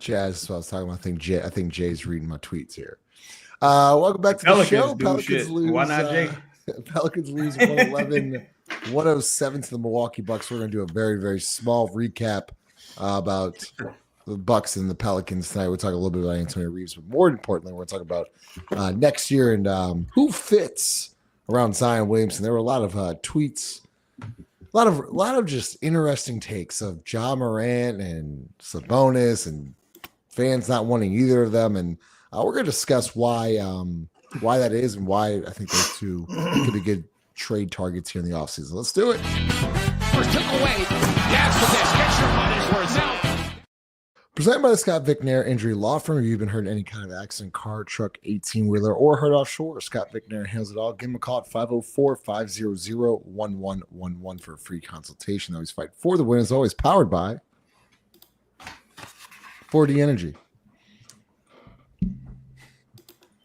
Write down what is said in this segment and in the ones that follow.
Jazz is what I was talking about. I think Jay's reading my tweets here. Welcome back to the show. Pelicans lose. Why not, Jay? Pelicans lose 111-107 to the Milwaukee Bucks. We're going to do a very, very small recap about the Bucks and the Pelicans tonight. We'll talk a little bit about Antonio Reeves, but more importantly, we're going to talk about next year and who fits around Zion Williamson. There were a lot of tweets, a lot of just interesting takes of Ja Morant and Sabonis and fans not wanting either of them, and we're going to discuss why that is and why I think those two could be good trade targets here in the offseason. Let's do it. First took away. Dance with this. Get your money's worth now. Presented by the Scott Vicknair Injury Law Firm. If you've been hurt in any kind of accident, car, truck, 18-wheeler, or hurt offshore, Scott Vicknair handles it all. Give him a call at 504-500-1111 for a free consultation. Always fight for the win. Is always powered by 4D Energy.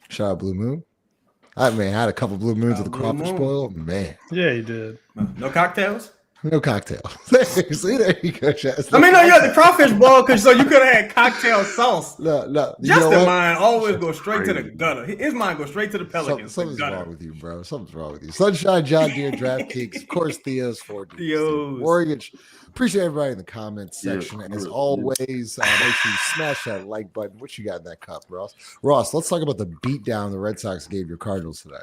Shout out Blue Moon. I had a couple Blue Moons at the crawfish boil. Man. Yeah, he did. No cocktails? No cocktail. See, there you go, Chaz. I mean, no, you had the crawfish boil because so you could have had cocktail sauce. No. Justin's mind always goes straight to the gutter. His mind goes straight to the Pelicans. Something's wrong with you, bro. Something's wrong with you. Sunshine, John Deere, DraftKings, of course, Theo's 4D. Theo's. Mortgage. Appreciate everybody in the comments section. And as always, make sure you smash that like button. What you got in that cup, Ross? Ross, let's talk about the beatdown the Red Sox gave your Cardinals today.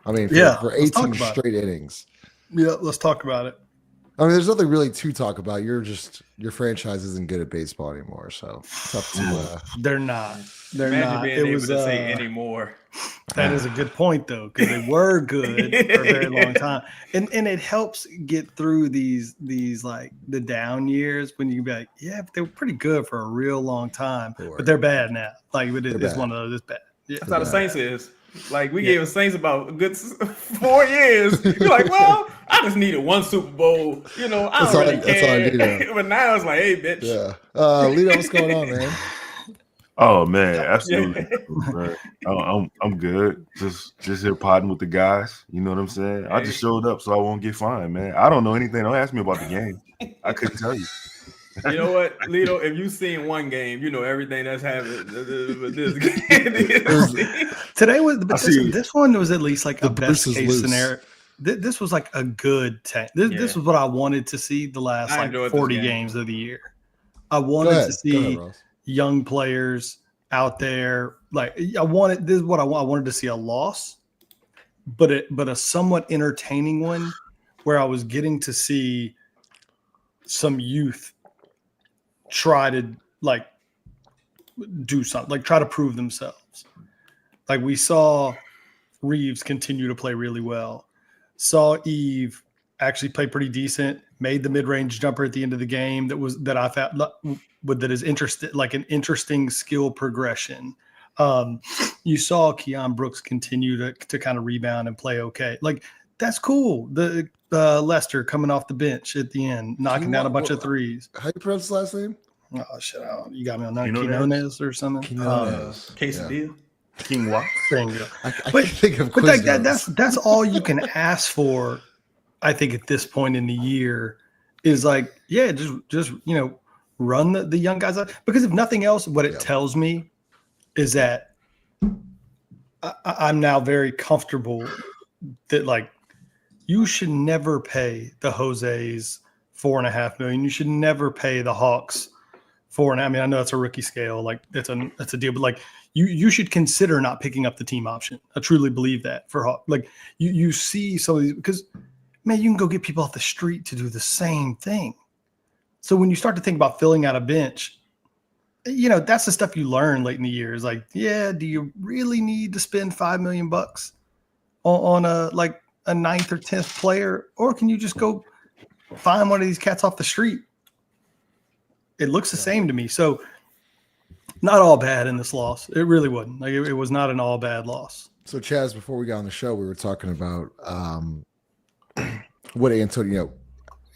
I mean, for 18 straight innings. Yeah, let's talk about it. I mean, there's nothing really to talk about. Your franchise isn't good at baseball anymore, so it's up to. They're not. They're Imagine not. being able to say anymore. That is a good point, though, because they were good for a very long time, and it helps get through these like the down years when you can be like, yeah, but they were pretty good for a real long time, but they're bad now. Like it's one of those. It's bad. Yeah. That's how the Saints is. Like we gave the Saints about a good 4 years. You're like, well, I just needed one Super Bowl. I don't really care. But now it's like, hey, bitch. Yeah. Lito, what's going on, man? Oh man, absolutely. I'm good. Just here potting with the guys. You know what I'm saying? I just showed up so I won't get fined, man. I don't know anything. Don't ask me about the game. I couldn't tell you. You know what, Lito? If you've seen one game, you know everything that's happened with this game. Today was, but this one was at least like a best case scenario. This was like a good tank. This was what I wanted to see the last 40 games of the year. I wanted to see young players out there. Like this is what I want. I wanted to see a loss, but a somewhat entertaining one where I was getting to see some youth try to do something, like try to prove themselves. Like we saw Reeves continue to play really well. Saw Eve actually play pretty decent, made the mid-range jumper at the end of the game that I thought that is interesting, like an interesting skill progression. You saw Keon Brooks continue to kind of rebound and play okay. Like that's cool. The Lester coming off the bench at the end, knocking down a bunch of threes. How do you pronounce his last name? Oh shit! You got me on that. Quinones or something. Quinones. Quesadilla. Quinoa. I can't think of. But that's all you can ask for. I think at this point in the year is like, yeah, just run the young guys out, because if nothing else, what it tells me is that I'm now very comfortable that like you should never pay the Jose's $4.5 million. You should never pay the Hawks $4.5. I mean, I know it's a rookie scale, like that's a deal, but like you should consider not picking up the team option. I truly believe that for Hawks. Like you see some of these, because man, you can go get people off the street to do the same thing. So when you start to think about filling out a bench, that's the stuff you learn late in the year. Is like, yeah, do you really need to spend $5 million on a 9th or 10th player, or can you just go find one of these cats off the street? It looks the same to me. So not all bad in this loss. It really wasn't. Like it was not an all bad loss. So Chaz, before we got on the show, we were talking about what Antonio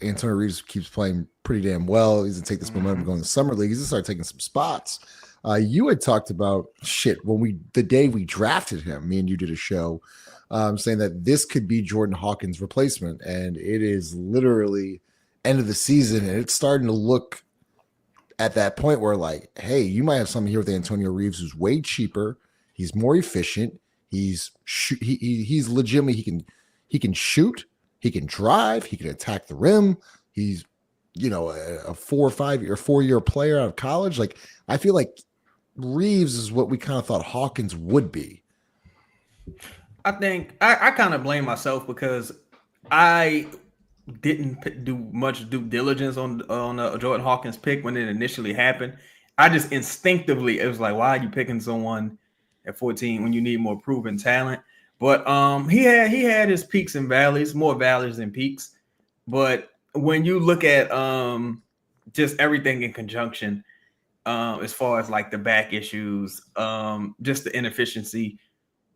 Reeves keeps playing pretty damn well. He's gonna take this momentum going to the summer league. He's gonna start taking some spots. You had talked about the day we drafted him. Me and you did a show saying that this could be Jordan Hawkins' replacement, and it is literally end of the season, and it's starting to look at that point where like, hey, you might have something here with Antonio Reeves who's way cheaper. He's more efficient. He's legitimately he can shoot. He can drive. He can attack the rim. He's a 4-year player out of college. Like I feel like Reeves is what we kind of thought Hawkins would be. I think I kind of blame myself because I didn't do much due diligence on Jordan Hawkins pick when it initially happened. I just instinctively, it was like, why are you picking someone at 14 when you need more proven talent? But he had his peaks and valleys, more valleys than peaks. But when you look at just everything in conjunction, as far as like the back issues, just the inefficiency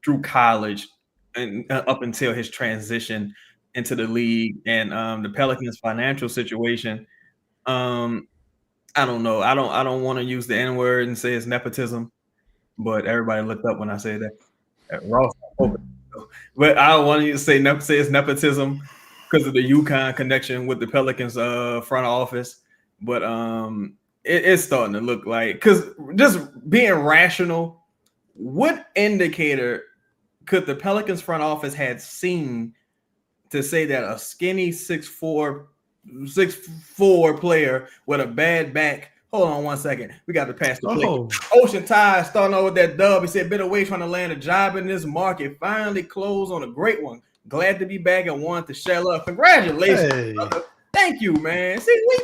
through college and up until his transition into the league and the Pelicans financial situation, I don't know. I don't want to use the N-word and say it's nepotism, but everybody looked up when I said that. Ross, but I don't want to say it's nepotism because of the UConn connection with the Pelicans front office. But it's starting to look like, because just being rational, what indicator could the Pelicans front office had seen to say that a skinny 6'4" player with a bad back? Hold on one second. We got to pass the plate. Ocean Tide starting over with that dub. He said, been away trying to land a job in this market. Finally closed on a great one. Glad to be back and wanted to shell up. Congratulations, brother. Thank you, man. See, we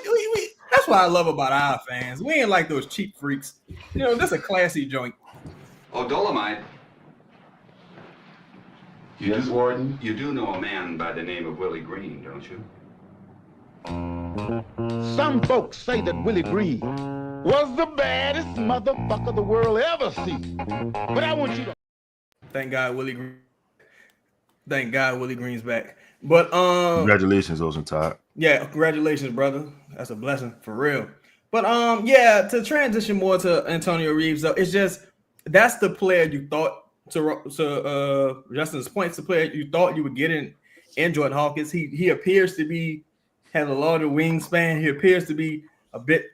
that's what I love about our fans. We ain't like those cheap freaks. This a classy joint. Oh, Dolomite. Yes, Warden? You do know a man by the name of Willie Green, don't you? Some folks say that Willie Green was the baddest motherfucker the world ever seen. But I want you to... Thank God Willie Green's back. But congratulations, Ocean Tide. Yeah, congratulations, brother. That's a blessing for real. But yeah, to transition more to Antonio Reeves, though, it's just that's the player you thought, to Justin's points, the player you thought you would get in Jordan Hawkins. He appears to be has a larger wingspan. He appears to be a bit,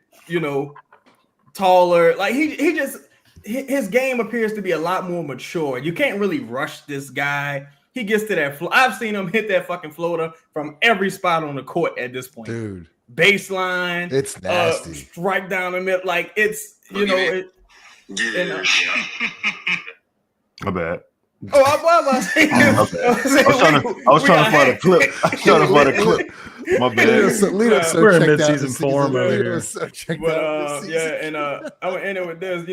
taller. Like his game appears to be a lot more mature. You can't really rush this guy. He gets to that floor. I've seen him hit that fucking floater from every spot on the court at this point. Dude. Baseline. It's nasty. Strike down the middle. Like it's, My bad. Oh, I was trying to find a clip. My bad. We're in mid-season form over here. I'm gonna end it with this.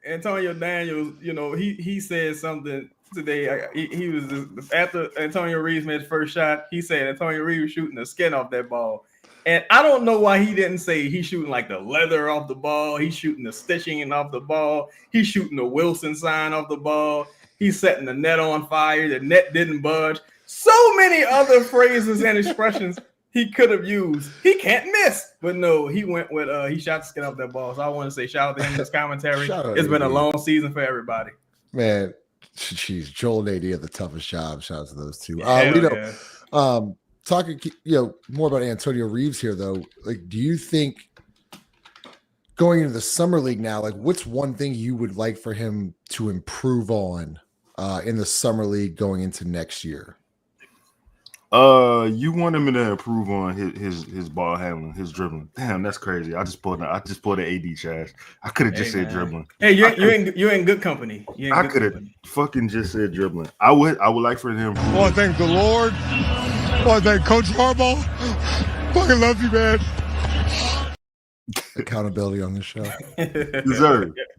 Antonio Daniels. He said something today. He was after Antonio Reeves made his first shot. He said Antonio Reeves was shooting the skin off that ball, and I don't know why he didn't say he's shooting like the leather off the ball. He's shooting the stitching off the ball. He's shooting the Wilson sign off the ball. He's setting the net on fire. The net didn't budge. So many other phrases and expressions he could have used. He can't miss. But no, he went with he shot the skin off that ball. So I want to say shout out to him in this commentary. It's been a long season for everybody. Man, jeez, Joel and AD have the toughest job. Shout out to those two. Talking more about Antonio Reeves here, though. Like, do you think going into the summer league now, like, what's one thing you would like for him to improve on in the summer league going into next year? You want him to improve on his ball handling, his dribbling. Damn, that's crazy. I just pulled an AD trash. I could have just said dribbling. Hey, you're in good company. I could have fucking just said dribbling. I would like for him. Oh, I thank the Lord. Oh, I thank Coach Harbaugh. Fucking love you, man. Accountability on the show.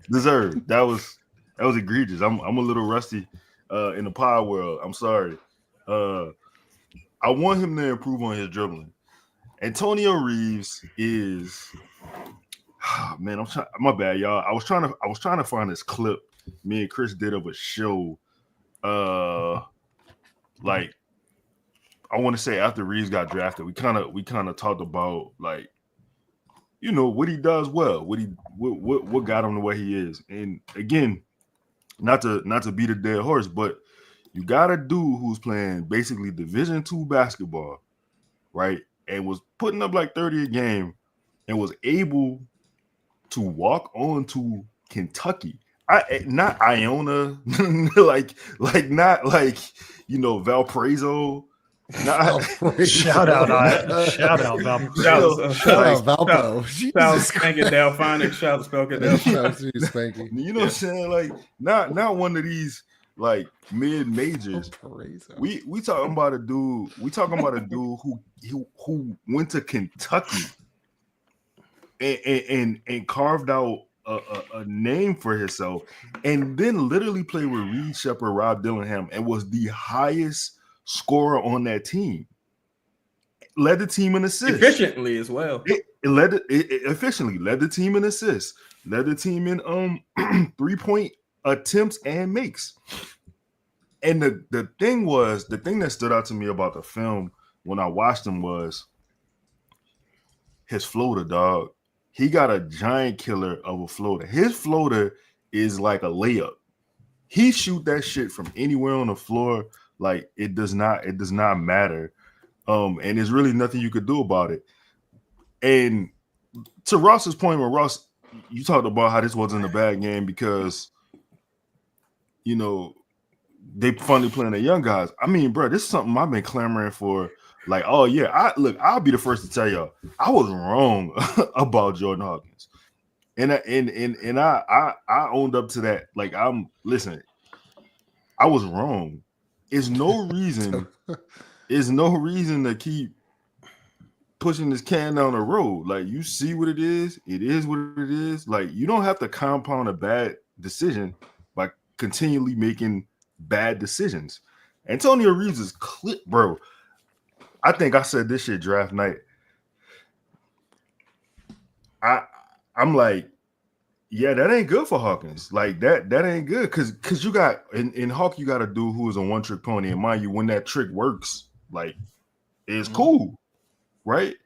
Deserved. That was egregious. I'm a little rusty in the pod world. I'm sorry. I want him to improve on his dribbling. Antonio Reeves is, man. My bad, y'all. I was trying to find this clip me and Chris did of a show. Like, I want to say after Reeves got drafted, we kind of talked about, like, what he does well, what got him the way he is. And again, not to beat a dead horse, but you got a dude who's playing basically Division II basketball, right? And was putting up like 30 a game and was able to walk on to Kentucky. Not Iona, like not like Valparaiso. Shout out Valparaiso. Shout out Valpo. Jesus Spanky Delphonic. Shout out Spanky Delphonic. Spanky. You know what I'm saying? Like not one of these like mid majors. We talking about a dude. We talking about a dude who went to Kentucky and carved out a name for himself, and then literally played with Reed Shepherd, Rob Dillingham, and was the highest scorer on that team. Led the team in assists efficiently as well. It efficiently led the team in assists. Led the team in 3-point attempts and makes. And the thing that stood out to me about the film when I watched him was his floater, dog. He got a giant killer of a floater. His floater is like a layup. He shoot that shit from anywhere on the floor. Like it does not matter. And there's really nothing you could do about it. And to Ross's point, when Ross, you talked about how this wasn't a bad game because, they finally playing the young guys. I mean, bro, this is something I've been clamoring for. Like, oh yeah, I'll be the first to tell y'all I was wrong about Jordan Hawkins, and I owned up to that. Like, I was wrong. There's no reason to keep pushing this can down the road. Like, you see what it is what it is. Like, you don't have to compound a bad decision by continually making bad decisions. Antonio Reeves is clip, bro. I think I said this shit draft night. I'm like, yeah, that ain't good for Hawkins. Like that ain't good because you got in Hawk, you got a dude who is a one-trick pony. And mind you, when that trick works, like it's cool, right?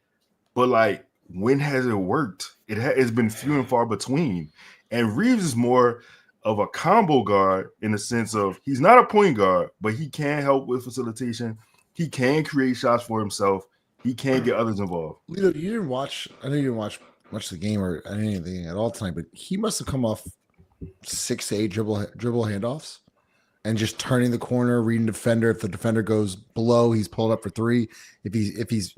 But like, when has it worked? It's been few and far between. And Reeves is more of a combo guard in the sense of he's not a point guard, but he can help with facilitation. He can create shots for himself. He can get others involved. Lito, you didn't watch. I know you didn't watch much of the game or anything at all tonight, but he must have come off 6 to 8 dribble handoffs and just turning the corner, reading defender. If the defender goes below, he's pulled up for 3. If he's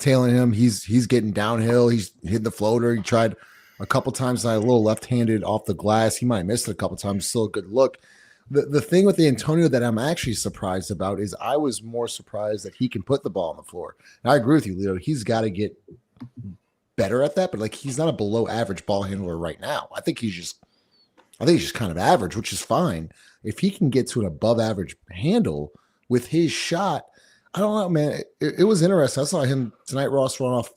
tailing him, he's getting downhill. He's hitting the floater. He tried a couple times, a little left-handed off the glass. He might have missed it a couple times. Still a good look. The thing with the Antonio that I'm actually surprised about is I was more surprised that he can put the ball on the floor. And I agree with you, Leo. He's got to get better at that, but like he's not a below average ball handler right now. I think he's just kind of average, which is fine. If he can get to an above average handle with his shot, I don't know, man. It was interesting. I saw him tonight, Ross, run off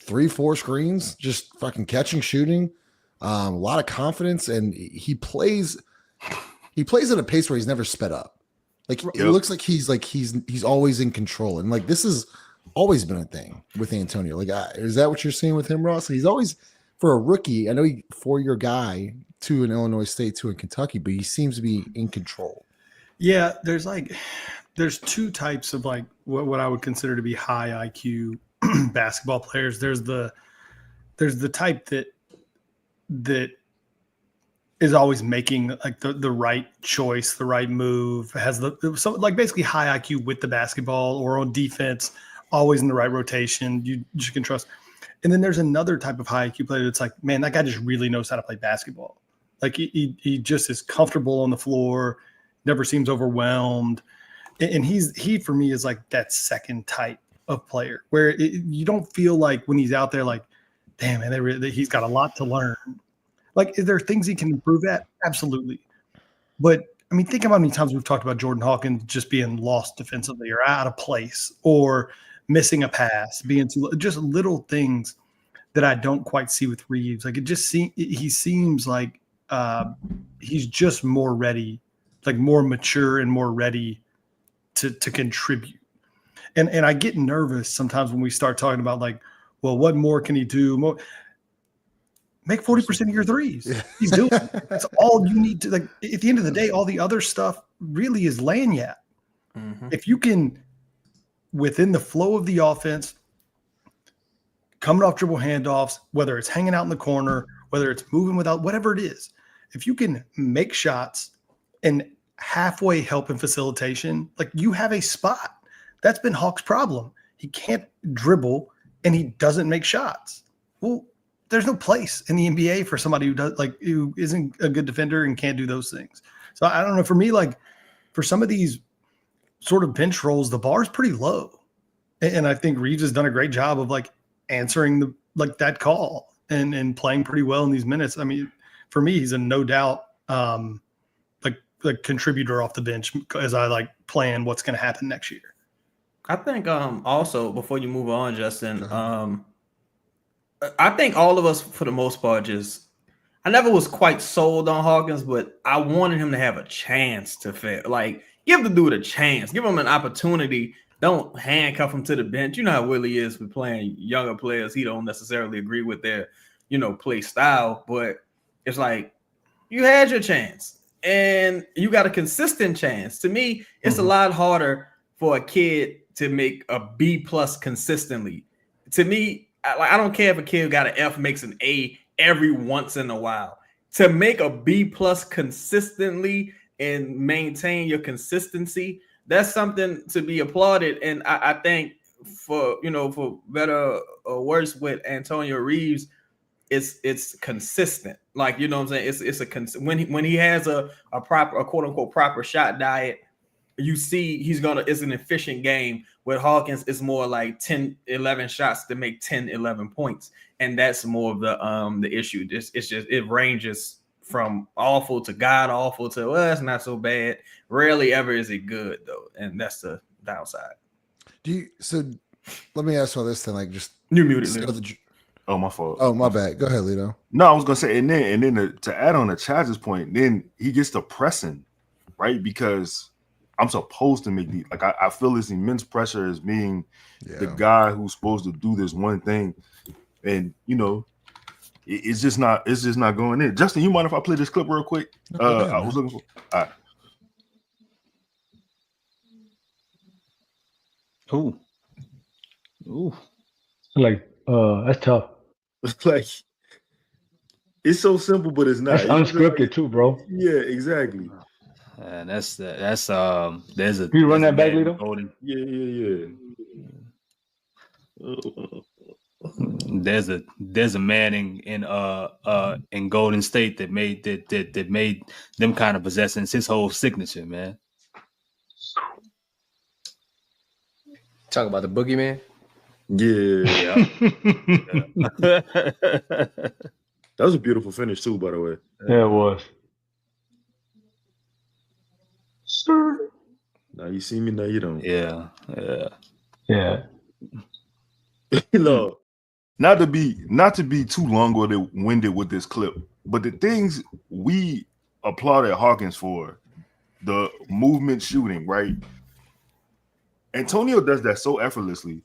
3-4 screens, just fucking catching, shooting, a lot of confidence, and he plays at a pace where he's never sped up. Like it looks like he's always in control, and like this has always been a thing with Antonio. Like, is that what you're seeing with him, Ross? He's always, for a rookie, I know he 4-year guy, 2 in Illinois State, 2 in Kentucky, but he seems to be in control. Yeah, there's 2 types of like what I would consider to be high IQ basketball players. There's the type that is always making like the right choice, the right move, has like basically high IQ with the basketball or on defense, always in the right rotation. You just can trust. And then there's another type of high IQ player that's like, man, that guy just really knows how to play basketball. Like he just is comfortable on the floor, never seems overwhelmed. And he for me is like that second type of player where you don't feel like when he's out there, like, damn, man, he's got a lot to learn. Like, is there things he can improve at? Absolutely. But I mean, think about how many times we've talked about Jordan Hawkins just being lost defensively or out of place or missing a pass, being just little things that I don't quite see with Reeves. Like he seems like he's just more ready, like more mature and more ready to contribute. And I get nervous sometimes when we start talking about like, well, what more can he do? Make 40% of your threes. Yeah. He's doing it. That's all you need to, like, at the end of the day, all the other stuff really is lanyard. Mm-hmm. If you can, within the flow of the offense, coming off dribble handoffs, whether it's hanging out in the corner whether it's moving without, whatever it is. If you can make shots and halfway help in facilitation, like you have a spot. That's been Hawk's problem. He can't dribble and he doesn't make shots. Well, there's no place in the NBA for somebody who isn't a good defender and can't do those things. So I don't know. For me, like for some of these sort of bench roles, the bar is pretty low. And I think Reeves has done a great job of like answering that call and playing pretty well in these minutes. I mean, for me, he's a no doubt contributor off the bench as I like plan what's going to happen next year. I think also before you move on, Justin, I think all of us for the most part I never was quite sold on Hawkins, but I wanted him to have a chance to fail. Like give the dude a chance, give him an opportunity. Don't handcuff him to the bench. You know how Willie is with playing younger players. He don't necessarily agree with their, play style, but it's like you had your chance and you got a consistent chance. To me, it's a lot harder for a kid to make a B+ consistently. To me, I don't care if a kid got an F makes an A every once in a while. To make a B+ consistently and maintain your consistency, that's something to be applauded. And I think for better or worse with Antonio Reeves, it's consistent. Like, you know what I'm saying? It's when he has a proper, quote unquote, proper shot diet, you see it's an efficient game. With Hawkins, it's more like 10, 11 shots to make 10, 11 points. And that's more of the issue. It ranges from awful to god awful to it's not so bad. Rarely ever is it good though, and that's the downside. So let me ask you all this then, like just you muted Lito. Oh, my fault. Oh, my bad. Go ahead, Lito. No, I was gonna say, and then to add on to Chaz's point, then he gets to pressing, right? Because I'm supposed to make like I feel this immense pressure as being the guy who's supposed to do this one thing, and it's just not going in. Justin, you mind if I play this clip real quick? I was looking for. All right. Ooh. Like, that's tough. It's like it's so simple, but it's not. That's unscripted too, bro. Yeah, exactly. And there's a. Can you run that back, Lito? Yeah. There's a man in Golden State that made them kind of possessions his whole signature, man. Talk about the boogeyman. Yeah. That was a beautiful finish too, by the way. Yeah, it was. Sir. Now you see me, now you don't. Yeah. No. Not to be too long-winded with this clip, but the things we applauded Hawkins for, the movement shooting, right? Antonio does that so effortlessly.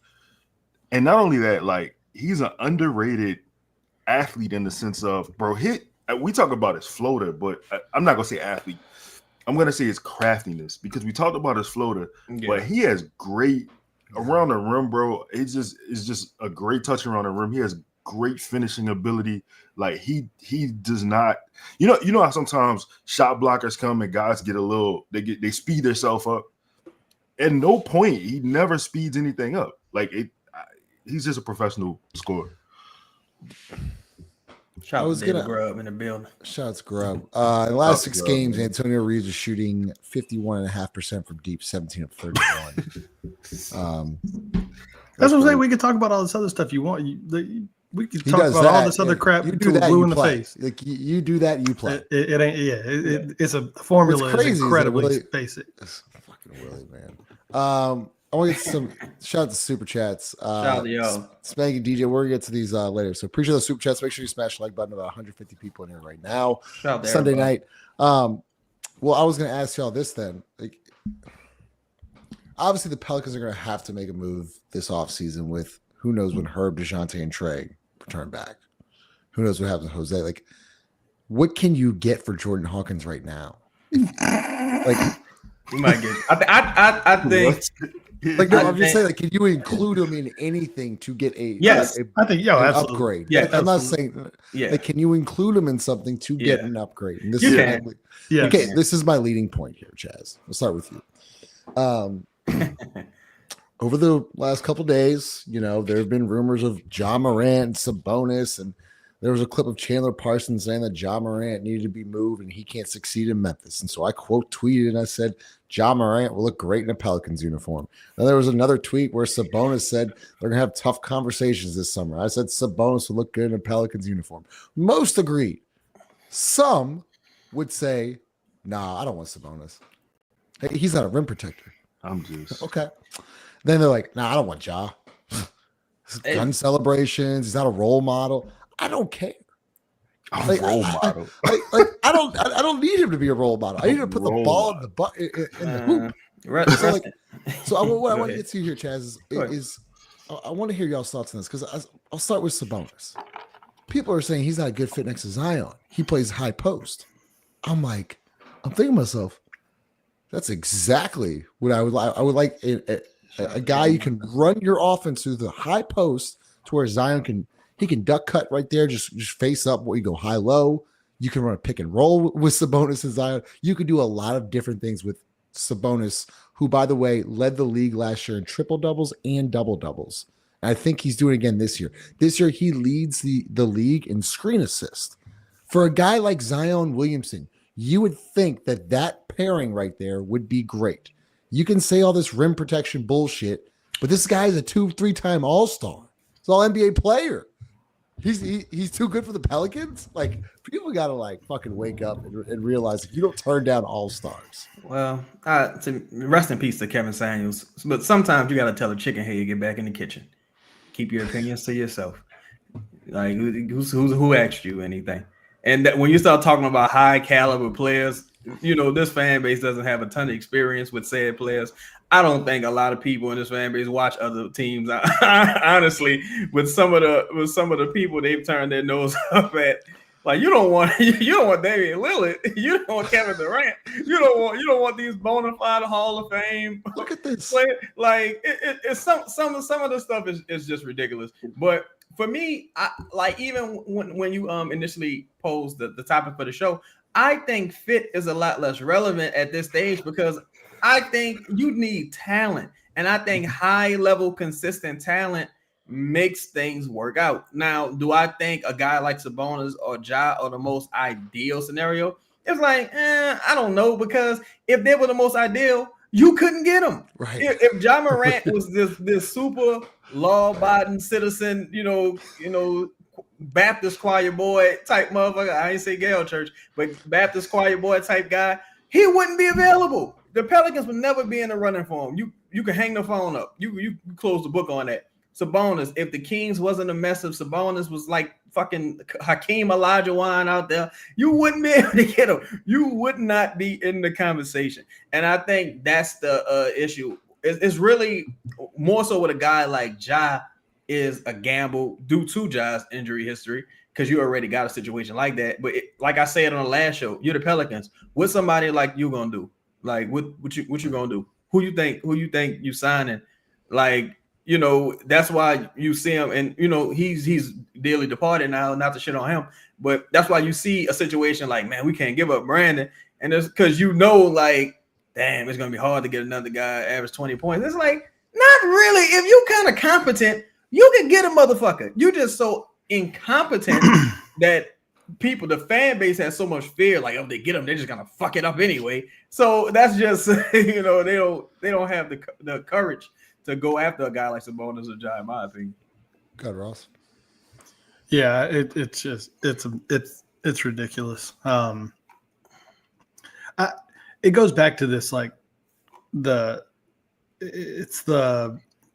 And not only that, like, he's an underrated athlete in the sense of, bro, we talk about his floater, but I'm not going to say athlete. I'm going to say his craftiness, because we talked about his floater, but he has great around the rim, bro. It's just a great touch around the rim. He has great finishing ability. Like he does not, you know how sometimes shot blockers come and guys get they speed themselves up. At no point he never speeds anything up. Like he's just a professional scorer. Shout out to Grub in the building. Shouts Grub. In the last 6 games, Antonio Reeves is shooting 51.5% from deep, 17 of 31. That's what I'm saying. We could talk about all this other stuff you want. We could talk about all this other crap until we're blue in the face. Like you do that, you play. It ain't. Yeah, it's a formula. It's crazy, incredibly basic. It's fucking Willie, man. I want to get some shout out to super chats. Shout out to y'all. Spanky DJ, we're gonna get to these later. So appreciate the super chats. Make sure you smash the like button. About 150 people in here right now. Shout out to Sunday everybody. night. Well, I was gonna ask y'all this then. Like, obviously the Pelicans are gonna have to make a move this offseason with who knows when Herb, DeJounte, and Trey return back. Who knows what happens to Jose? Like, what can you get for Jordan Hawkins right now? Like, you might get. I think Like, no, I'm just saying, like, can you include him in anything to get a Yes, I think, an absolutely. upgrade? Yeah, I'm not saying, like, can you include him in something to get an upgrade? And this is okay. This is my leading point here, Chaz. We'll start with you. Over the last couple days, there have been rumors of Ja Morant, Sabonis, and there was a clip of Chandler Parsons saying that Ja Morant needed to be moved and he can't succeed in Memphis. And so I quote tweeted and I said, Ja Morant will look great in a Pelicans uniform. Then there was another tweet where Sabonis said they're going to have tough conversations this summer. I said Sabonis will look good in a Pelicans uniform. Most agreed. Some would say, nah, I don't want Sabonis. Hey, he's not a rim protector. I'm just okay. Then they're like, nah, I don't want Ja. Gun celebrations. He's not a role model. I don't care. A role model. I don't need him to be a role model. I need him to put the ball in the hoop. So what I want to get to here, Chaz, is I want to hear y'all's thoughts on this because I'll start with Sabonis. People are saying he's not a good fit next to Zion. He plays high post. I'm thinking to myself, that's exactly what I would like. I would like a guy you can run your offense through the high post to where Zion can duck cut right there, just face up where you go high low. You can run a pick and roll with Sabonis and Zion. You can do a lot of different things with Sabonis, who, by the way, led the league last year in triple doubles and double doubles. And I think he's doing it again this year. This year he leads the league in screen assist. For a guy like Zion Williamson, you would think that pairing right there would be great. You can say all this rim protection bullshit, but this guy is a 2-3-time All-Star. He's all NBA player. He's too good for the Pelicans. Like, people gotta fucking wake up and realize you don't turn down All-Stars. Well, rest in peace to Kevin Samuels. But sometimes you gotta tell a chicken, hey, you get back in the kitchen. Keep your opinions to yourself. Like, who asked you anything? And that when you start talking about high caliber players, this fan base doesn't have a ton of experience with said players. I don't think a lot of people in this fan base watch other teams. Honestly, with some of the people they've turned their nose up at, like you don't want Damian Lillard, you don't want Kevin Durant, you don't want these bona fide Hall of Fame. Look at this. It's some of the stuff is just ridiculous. But for me, even when you initially posed the topic for the show, I think fit is a lot less relevant at this stage because I think you need talent. And I think high-level, consistent talent makes things work out. Now, do I think a guy like Sabonis or Ja are the most ideal scenario? It's like, I don't know, because if they were the most ideal, you couldn't get them. Right. If Ja Morant was this super law-abiding citizen, Baptist choir boy type motherfucker. I ain't say Gale Church, but Baptist choir boy type guy. He wouldn't be available. The Pelicans would never be in the running for him. You can hang the phone up. You close the book on that. Sabonis, if the Kings wasn't a mess, if Sabonis was like fucking Hakeem Olajuwon out there, you wouldn't be able to get him. You would not be in the conversation. And I think that's the issue. It's really more so with a guy like Ja is a gamble due to Ja's injury history because you already got a situation like that. But like I said on the last show, you're the Pelicans. What's somebody like you gonna do? Like what you gonna do? Who you think you signing? Like, that's why you see him, and he's dearly departed now. Not to shit on him, but that's why you see a situation like, man, we can't give up Brandon, and it's because like, damn, it's gonna be hard to get another guy average 20 points. It's like, not really. If you kind of competent, you can get a motherfucker. You just so incompetent that the fan base has so much fear. Like, if they get him, they're just gonna fuck it up anyway. So that's just they don't have the courage to go after a guy like Sabonis or Ja, in my opinion. God, Ross. Yeah, it's ridiculous. It goes back to this, like the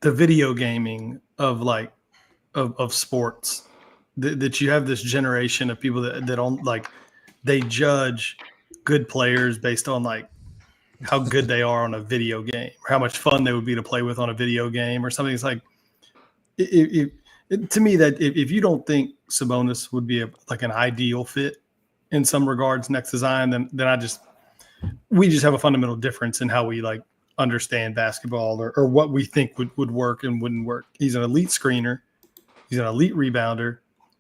video gaming of sports that you have this generation of people that don't they judge good players based on how good they are on a video game or how much fun they would be to play with on a video game or something. It's like, to me, that if you don't think Sabonis would be an ideal fit in some regards next to Zion, then we just have a fundamental difference in how we understand basketball or what we think would work and wouldn't work. He's an elite screener. He's an elite rebounder.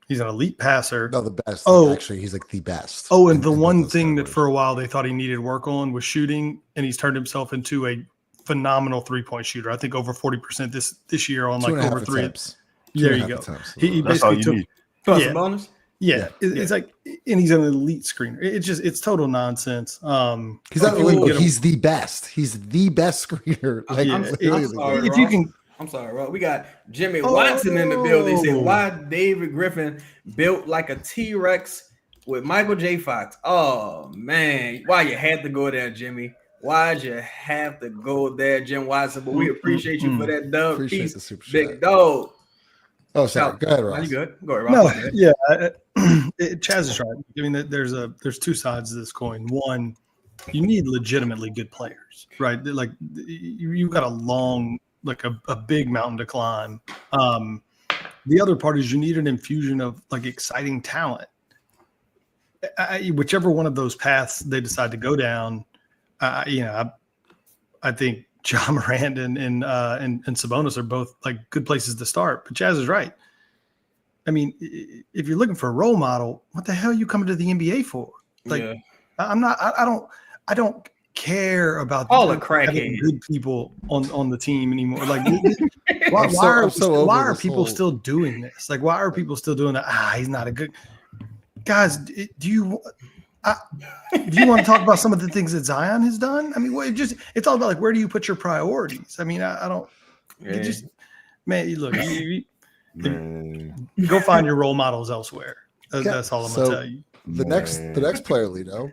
He's an elite passer. No, the best. Oh, actually, he's like the best. Oh, and the one thing that for a while they thought he needed work on was shooting, and he's turned himself into a phenomenal 3-point shooter. I think over 40% this year on like over 3 attempts. There you go. He basically took bonus. Yeah, it's like, and he's an elite screener. It's total nonsense. He's not elite. He's the best. He's the best screener. Like, I'm sorry, Rob. We got Jimmy Watson in the building. He said, "Why David Griffin built like a T-Rex with Michael J. Fox?" Oh man, why you had to go there, Jimmy? Why'd you have to go there, Jim Watson? But we appreciate you for that dub. Appreciate Peace, the super big chat. dog. Oh, sorry. Go ahead, Ross. You good? Go ahead, Ross. No, yeah. Chaz is right. I mean, there's two sides to this coin. One, you need legitimately good players, right? Like you've got a long, like a big mountain to climb. The other part is you need an infusion of like exciting talent. Whichever one of those paths they decide to go down, I think Ja Morant and Sabonis are both like good places to start. But Chaz is right. I mean, if you're looking for a role model, what the hell are you coming to the NBA for? Like, yeah. I don't care about all the crackheads, good people on the team anymore. Like, why are people still doing this? Like, why are people still doing that? He's not a good guys. Do you want to talk about some of the things that Zion has done? I mean, it's all about like, where do you put your priorities? I mean, I don't. Yeah. Look. Go find your role models elsewhere. That's all I'm gonna tell you. The next player, Lito.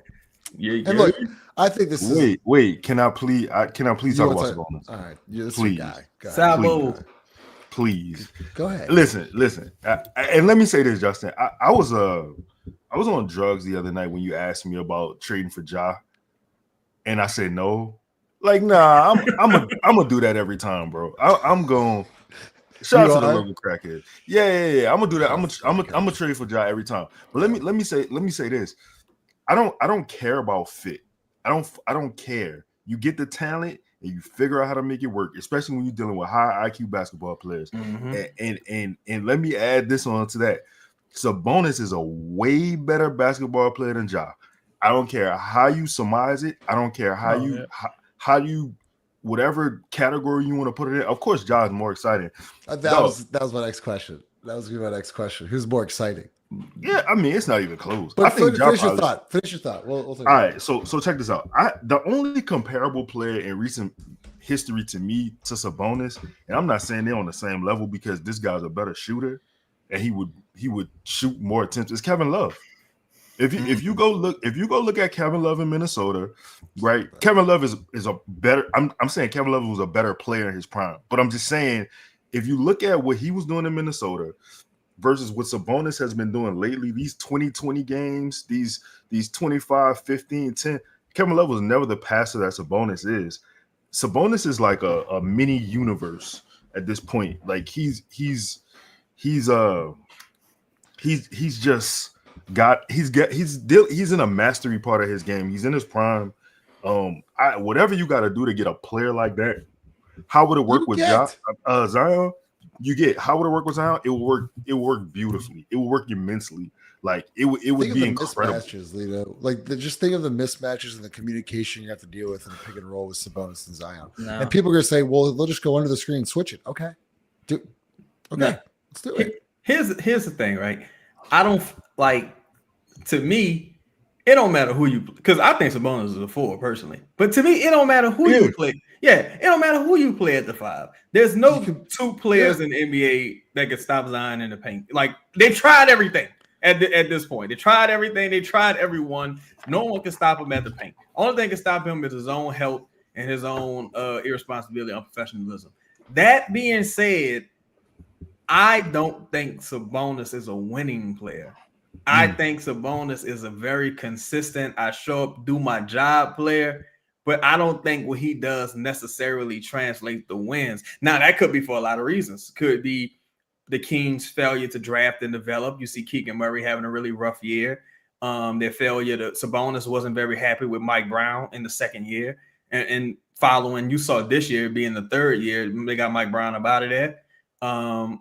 Yeah. And look, I think this is. Wait. Can I please talk about Sabonis? All right, this please, guy. Sabo. Please. Go ahead. Listen. And let me say this, Justin. I was on drugs the other night when you asked me about trading for Ja, and I said no. Like, nah, I'm gonna do that every time, bro. I'm going. Shout out to the local crackhead. Yeah. I'm gonna do that. I'm gonna trade for Ja every time. But let me say this. I don't care about fit. I don't care. You get the talent and you figure out how to make it work, especially when you're dealing with high IQ basketball players. Mm-hmm. And let me add this on to that. Sabonis is a way better basketball player than Ja. I don't care how you surmise it. I don't care how you whatever category you want to put it in. Of course, Ja is more exciting. That was my next question. That was my next question. Who's more exciting? Yeah, I mean, it's not even close. But finish your thought. We'll all right, so check this out. The only comparable player in recent history to me to Sabonis, and I'm not saying they're on the same level because this guy's a better shooter and he would shoot more attempts, is Kevin Love. If you go look at Kevin Love in Minnesota, right? Kevin Love is a better. I'm saying Kevin Love was a better player in his prime, but I'm just saying if you look at what he was doing in Minnesota versus what Sabonis has been doing lately, these 20-20 games, these 25-15-10, Kevin Love was never the passer that Sabonis is. Sabonis is like a mini universe at this point. Like he's in a mastery part of his game. He's in his prime. Whatever you got to do to get a player like that, how would it work with Zion? How would it work with Zion? It will work beautifully. It will work immensely. Like it would be incredible. Mismatches, Lito. Like just think of the mismatches and the communication you have to deal with in the pick and roll with Sabonis and Zion. No. And people are gonna say, "Well, they'll just go under the screen and switch it." Okay, let's do it. Here's the thing, right? I don't like. To me, it don't matter who you, because I think Sabonis is a 4 personally. But to me, it don't matter who you play. Yeah, it don't matter who you play at the 5. There's no 2 players in the NBA that can stop Zion in the paint. Like they tried everything at this point. They tried everything. They tried everyone. No one can stop him at the paint. Only thing can stop him is his own health and his own irresponsibility and unprofessionalism. That being said, I don't think Sabonis is a winning player. I think Sabonis is a very consistent, I show up, do my job player, but I don't think what he does necessarily translates to wins. Now, that could be for a lot of reasons. Could be the Kings' failure to draft and develop. You see Keegan Murray having a really rough year. Their failure Sabonis wasn't very happy with Mike Brown in the second year. and following, you saw this year being the third year, they got Mike Brown up out of there. I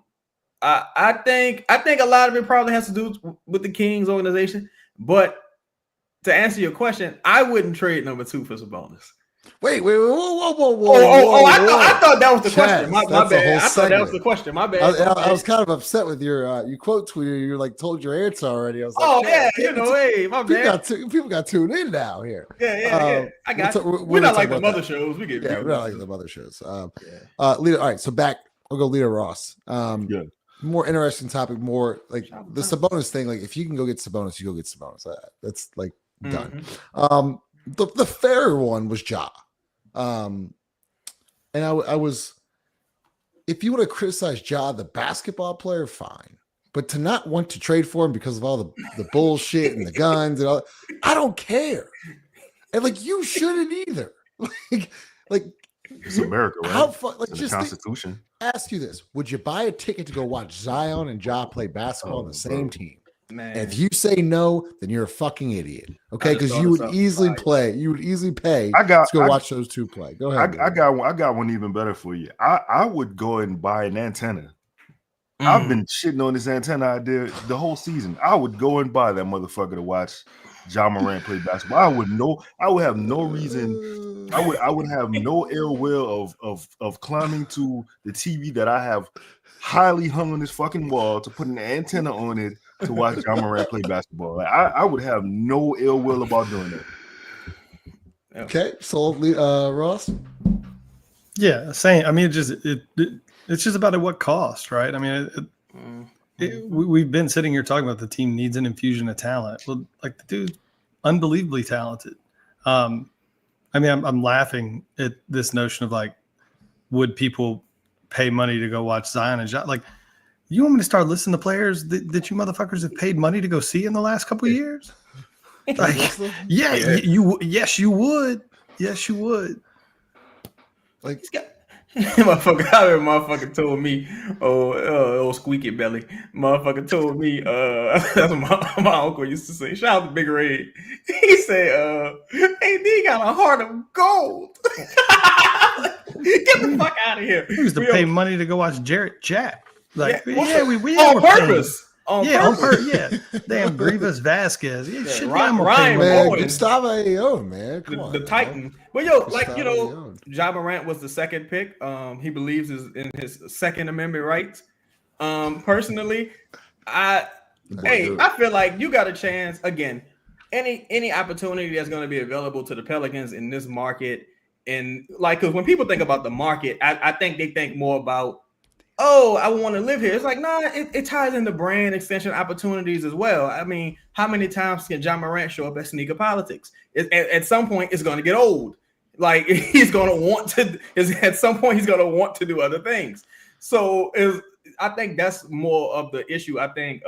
think a lot of it probably has to do with the Kings organization. But to answer your question, I wouldn't trade number 2 for Sabonis. Wait, whoa! I thought that was the question. My bad. I thought that was the question. My bad. I was kind of upset with your you quote tweeter. You like told your answer already. I was like, oh yeah, hey, my bad. People got tuned in now here. Yeah. I got you. We're not like the mother shows. We're not like the mother shows. Leader. All right, so back. I'll go Leader Ross. More interesting topic. More like the Sabonis thing. Like if you can go get Sabonis, you go get Sabonis. That's like done. The fairer one was Ja. And I was, if you want to criticize Ja, the basketball player, fine. But to not want to trade for him because of all the bullshit and the guns and all, I don't care. And like you shouldn't either. Like it's America, right? How fun? Like it's just the Constitution. Ask you this: would you buy a ticket to go watch Zion and Ja play basketball on the same team? Man. If you say no, then you're a fucking idiot. Okay, because you would easily play. You would easily pay to go watch those two play. Go ahead. I got one even better for you. I would go and buy an antenna. I've been shitting on this antenna idea the whole season. I would go and buy that motherfucker to watch Ja Morant play basketball. I would have no reason. I would have no ill will of climbing to the TV that I have highly hung on this fucking wall to put an antenna on it to watch Ja Morant play basketball. Like, I would have no ill will about doing that. Okay, so Ross. Yeah, same. I mean, it's just about at what cost, right? I mean, we've been sitting here talking about the team needs an infusion of talent. Well, like the dude's unbelievably talented. I mean, I'm laughing at this notion of like, would people pay money to go watch Zion and Ja? Like, you want me to start listing the players that you motherfuckers have paid money to go see in the last couple of years? Like, you would. Yes, you would. Like, motherfucker told me, old squeaky belly. Motherfucker told me, that's what my uncle used to say. Shout out to Big Red. He said, AD got a heart of gold. Get the fuck out of here. We used to pay money to go watch Jarrett Jack. Like, we on purpose. On purpose. Damn Grievous Vasquez. Ryan, man, Gustavo Ayo, man. Come on, the Titan. But Ja Morant was the second pick. He believes in his Second Amendment rights. Personally, I feel like you got a chance again. Any opportunity that's going to be available to the Pelicans in this market, and like, because when people think about the market, I think they think more about, oh, I want to live here. It's like, nah, it ties into brand extension opportunities as well. I mean, how many times can Ja Morant show up at Sneaker Politics? At some point, it's going to get old. Like, he's going to want to, at some point, he's going to want to do other things. So I think that's more of the issue. I think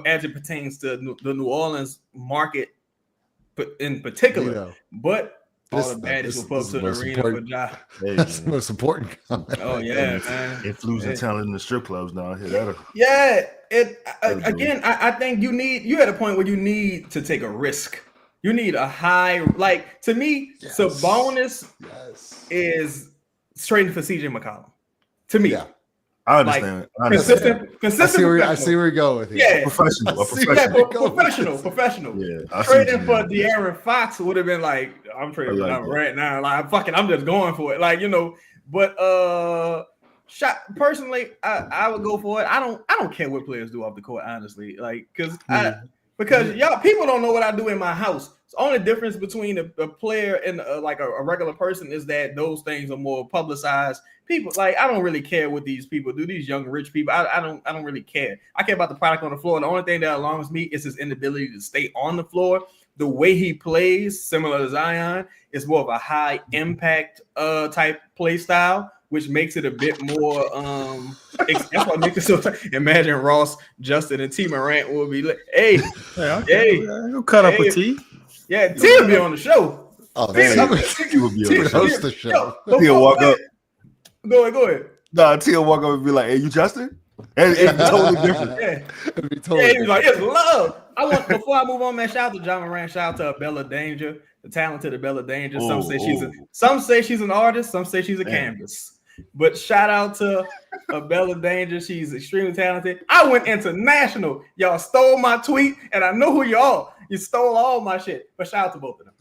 as it pertains to the New Orleans market in particular, but all the baddies will put to the arena for Ja. That's the most important comment. Oh yeah, man. Influencing talent in the strip clubs down here. I think you at a point where you need to take a risk. You need a high, like, to me, Sabonis is trading for CJ McCollum. To me. Yeah. I understand. Consistent. I see where you're going with it. Yeah. Professional. Yeah, trading for De'Aaron Fox would have been like, I'm trading for right now. Like, fucking, I'm just going for it. Like, but personally, I would go for it. I don't care what players do off the court, honestly. Like, because y'all people don't know what I do in my house. The only difference between a player and like a regular person is that those things are more publicized. People, like, I don't really care what these people do. These young rich people, I don't really care. I care about the product on the floor. The only thing that alarms me is his inability to stay on the floor. The way he plays, similar to Zion, is more of a high impact type play style, which makes it a bit more. That's what makes it so. Imagine Ross, Justin, and T. Morant will be like, "Hey, go cut up with T." Yeah, T will be on the show. Oh, T will be on the host the show. He'll walk up. Go ahead. Nah, T will walk up and be like, "Hey, you Justin?" It's totally different. It'd be totally He was like, it's love. Before I move on, man, shout out to John Morant, shout out to Bella Danger, the talented Bella Danger. Some say she's an artist, some say she's a canvas. But shout out to Bella Danger. She's extremely talented. I went international. Y'all stole my tweet, and I know who you are. You stole all my shit. But shout out to both of them.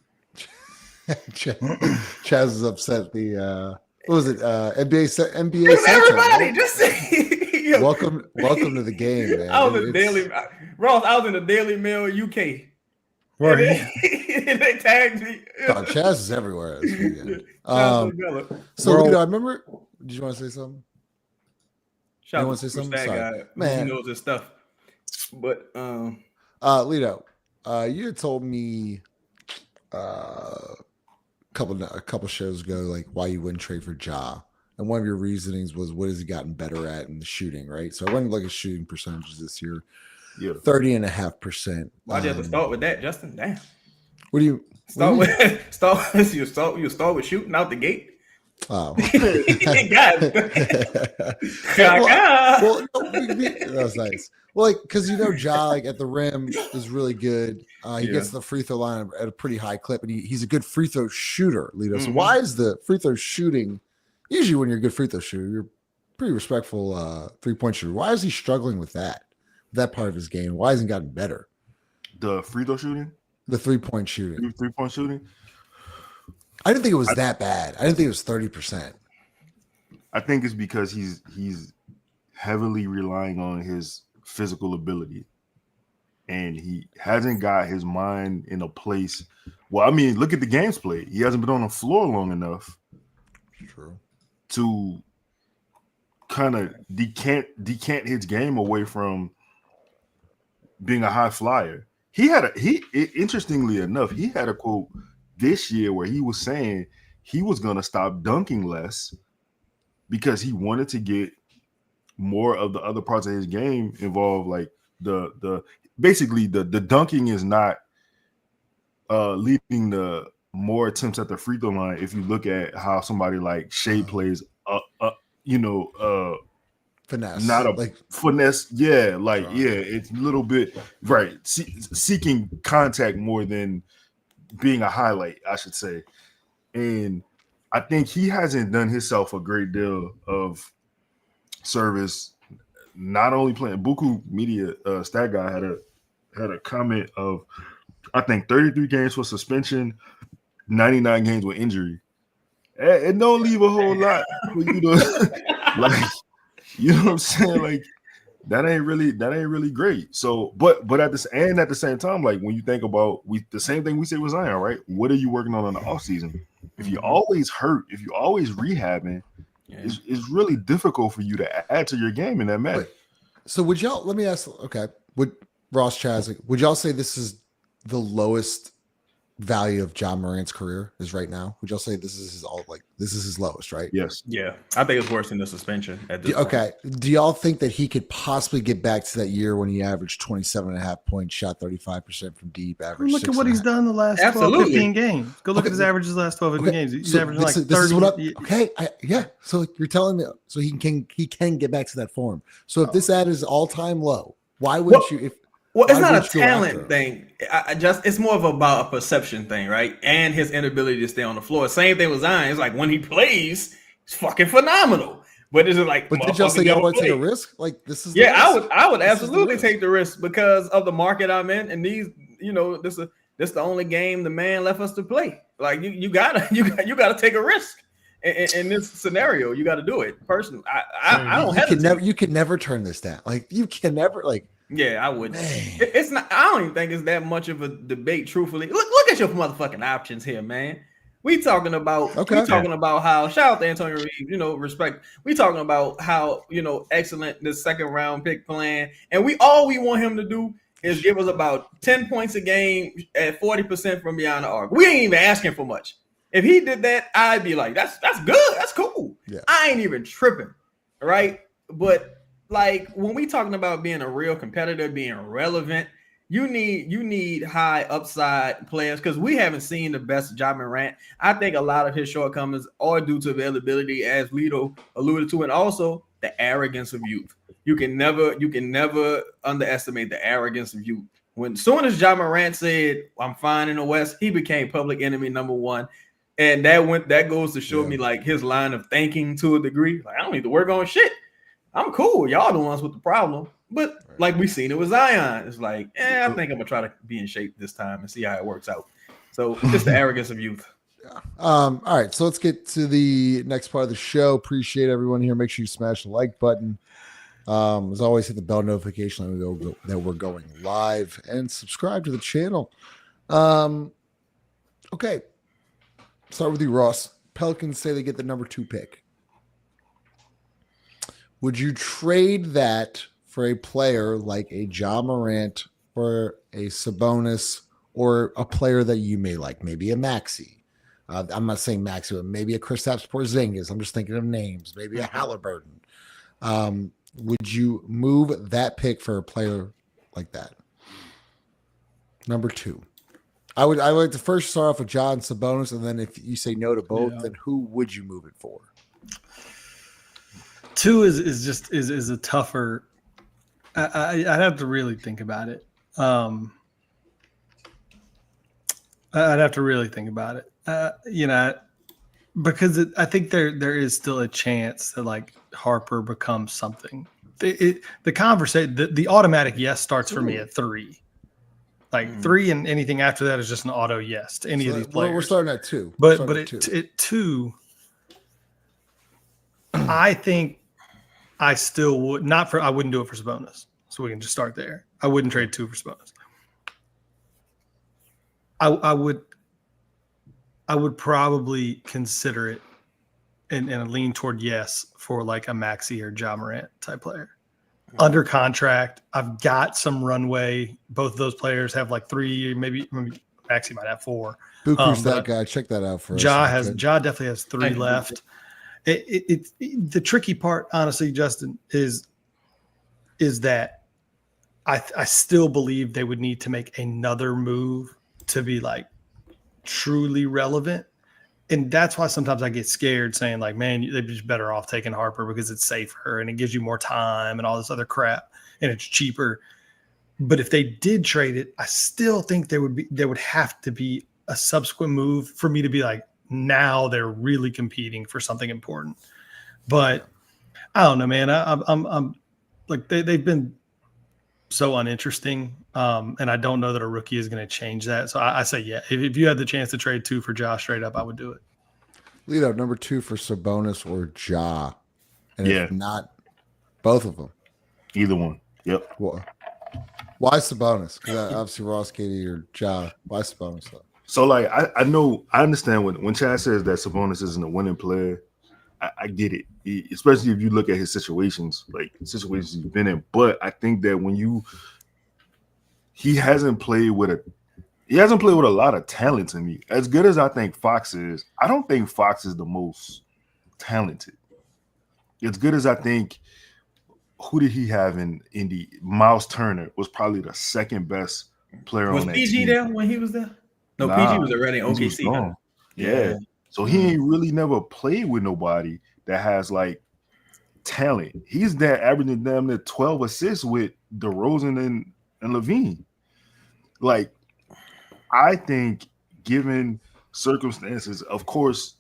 Chaz is upset. The what was it? NBA It was everybody. Right? Just say, welcome to the game, man. I was in the Daily Mail UK. Where and they tagged me. Chaz is everywhere. So Lito, I remember. Did you want to say something? Shout you out to that guy. Man, he knows his stuff. But Lito, you had told me a couple shows ago, like why you wouldn't trade for Ja, and one of your reasonings was what has he gotten better at in the shooting, right? So I went to look at shooting percentages this year. 30.5%. Why'd you have to start with that, Justin? Damn. What do you start with shooting out the gate? Oh, that was nice. Well, like because Ja, like at the rim is really good. He gets the free throw line at a pretty high clip, and he's a good free throw shooter, Lito. So why is the free throw shooting? Usually, when you're a good free throw shooter, you're pretty respectful 3-point shooter. Why is he struggling with that part of his game? Why hasn't he gotten better? The free throw shooting, the 3-point shooting, 3-point shooting. I didn't think it was that bad. I didn't think it was 30%. I think it's because he's heavily relying on his physical ability, and he hasn't got his mind in a place. Well, I mean, look at the games played. He hasn't been on the floor long enough. True. To kind of decant his game away from being a high flyer. Interestingly enough, he had a quote this year where he was saying he was going to stop dunking less because he wanted to get more of the other parts of his game involved, like the dunking is not leading to more attempts at the free throw line. If you look at how somebody like Shea plays, finesse, not a like finesse. Yeah, like it's a little bit right. Seeking contact more than being a highlight, I should say. And I think he hasn't done himself a great deal of service. Not only playing Buku Media stat guy had a comment of, I think 33 games for suspension, 99 games with injury. It don't leave a whole lot for you to like, you know what I'm saying? Like that ain't really great. So, but at the same time, like when you think about the same thing we say with Zion, right? What are you working on in the offseason? If you're always hurt, if you're always rehabbing, it's really difficult for you to add to your game in that matter. So would y'all? Let me ask. Okay, would y'all say this is the lowest value of John Morant's career is right now? Would y'all say this is his lowest, right? Yes. Yeah. I think it's worse than the suspension at this point. Okay. Do y'all think that he could possibly get back to that year when he averaged 27.5 points, shot 35% from deep, average? Look at what he's done the last 12, 15 games. Go look at his averages the last 12, 15 games. He's averaging like 30. So you're telling me so he can get back to that form. So if this ad is all-time low, why wouldn't you Well, it's not a talent thing. It's more of about a perception thing, right? And his inability to stay on the floor. Same thing with Zion. It's like when he plays, it's fucking phenomenal. But is it like? But did y'all say y'all want to take a risk? Like this is? I would absolutely take the risk because of the market I'm in, and these, this is the only game the man left us to play. Like you gotta take a risk in this scenario. You got to do it. Personally, I don't have. You can never turn this down. Like you can never like. Yeah, I would. It's not. I don't even think it's that much of a debate. Truthfully, look at your motherfucking options here, man. We talking about how shout out to Antonio Reeves. Respect. We talking about how excellent this second round pick plan, and we want him to do is give us about 10 points a game at 40% from beyond the arc. We ain't even asking for much. If he did that, I'd be like, that's good. That's cool. Yeah. I ain't even tripping, right? But like when we talking about being a real competitor, being relevant, you need high upside players because we haven't seen the best Ja Morant. I think a lot of his shortcomings are due to availability, as Lito alluded to, and also the arrogance of youth. you can never underestimate the arrogance of youth. When soon as Ja Morant said, "I'm fine in the West," he became public enemy number one. And that goes to show me like his line of thinking to a degree. Like, I don't need to work on shit. I'm cool. Y'all the ones with the problem. But like we seen it with Zion. It's like, I think I'm gonna try to be in shape this time and see how it works out. So just the arrogance of youth. All right, so let's get to the next part of the show. Appreciate everyone here. Make sure you smash the like button. As always, hit the bell notification that we're going live and subscribe to the channel. Okay, start with you, Ross. Pelicans say they get the number 2 pick. Would you trade that for a player like a Ja Morant or a Sabonis or a player that you may like, maybe a Maxey? I'm not saying Maxey, but maybe a Kristaps Porzingis. I'm just thinking of names. Maybe a Halliburton. Would you move that pick for a player like that? Number 2. I would like to first start off with John Sabonis, and then if you say no to both, then who would you move it for? 2 is a tougher. I'd have to really think about it. I'd have to really think about it. Because I think there is still a chance that like Harper becomes something. The conversation, the automatic yes starts for me at 3. Like 3 and anything after that is just an auto yes to any of these players. We're starting at 2. But at 2, I think I still would I wouldn't do it for Sabonis. So we can just start there. I wouldn't trade 2 for Sabonis. I would probably consider it and lean toward yes for like a Maxey or Ja Morant type player. Under contract, I've got some runway. Both of those players have like 3, maybe Maxey might have 4. Buku's that guy. Check that out for us. Ja definitely has 3 left. The tricky part, honestly, Justin, is that I still believe they would need to make another move to be like truly relevant. And that's why sometimes I get scared saying like, man, they're just better off taking Harper because it's safer and it gives you more time and all this other crap and it's cheaper. But if they did trade it, I still think there would have to be a subsequent move for me to be like, now they're really competing for something important. But I don't know, man. I'm like they've been so uninteresting, and I don't know that a rookie is going to change that. So I say, yeah, if you had the chance to trade 2 for Josh straight up, I would do it. Lito, number 2 for Sabonis or Ja, and if not both of them, either one. Yep. Well, why Sabonis? Because obviously Ross, Katie, or Ja. Why Sabonis though? So like I understand when Chad says that Sabonis isn't a winning player. I get it, especially if you look at his situations, like situations he's been in. But I think that when he hasn't played with a lot of talent to me. As good as I think Fox is, I don't think Fox is the most talented. As good as I think, who did he have in Indy? Miles Turner was probably the second best player on that team. Was PG there when he was there? No, PG was already in OKC. Yeah. So he ain't really never played with nobody that has like talent. He's there averaging damn near 12 assists with DeRozan and Levine. Like, I think given circumstances, of course,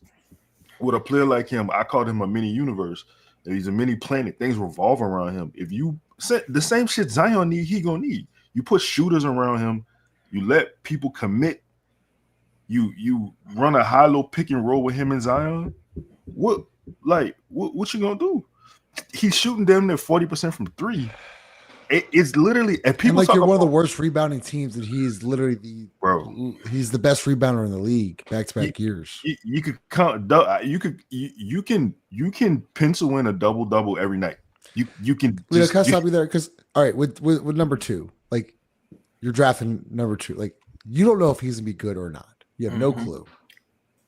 with a player like him, I called him a mini universe. He's a mini planet. Things revolve around him. If you the same shit Zion need, he gonna need. You put shooters around him. You let people commit. You run a high-low pick and roll with him and Zion. What you gonna do? He's shooting damn near 40% from 3. It's literally, and people like you're one of the worst rebounding teams, and he's literally he's the best rebounder in the league back-to-back years. You could count. You can pencil in a double every night. You can. Can I stop you there? Because all right, with number 2, like you're drafting number 2, like you don't know if he's gonna be good or not. You have no clue.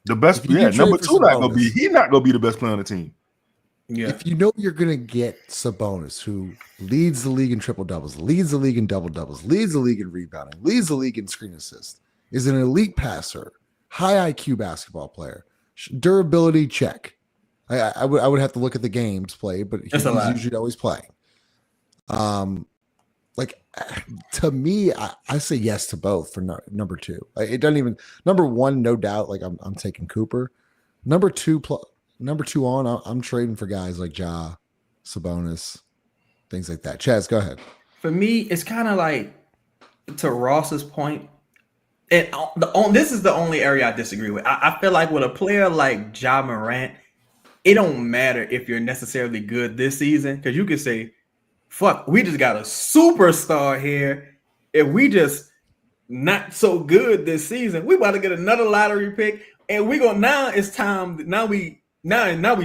The best, number 2 not gonna be. He's not gonna be the best player on the team. Yeah. If you know you're gonna get Sabonis, who leads the league in triple doubles, leads the league in double doubles, leads the league in rebounding, leads the league in screen assists, is an elite passer, high IQ basketball player, durability check. I would have to look at the games played, but he's usually always playing. Like to me, I say yes to both for number two. Like, it doesn't even number one, no doubt. Like I'm taking Cooper. Number two on. I'm trading for guys like Ja, Sabonis, things like that. Chaz, go ahead. For me, it's kind of like to Ross's point. And this is the only area I disagree with. I feel like with a player like Ja Morant, it don't matter if you're necessarily good this season because you could say, fuck, we just got a superstar here. If we just not so good this season, we about to get another lottery pick, and we go now. It's time. Now we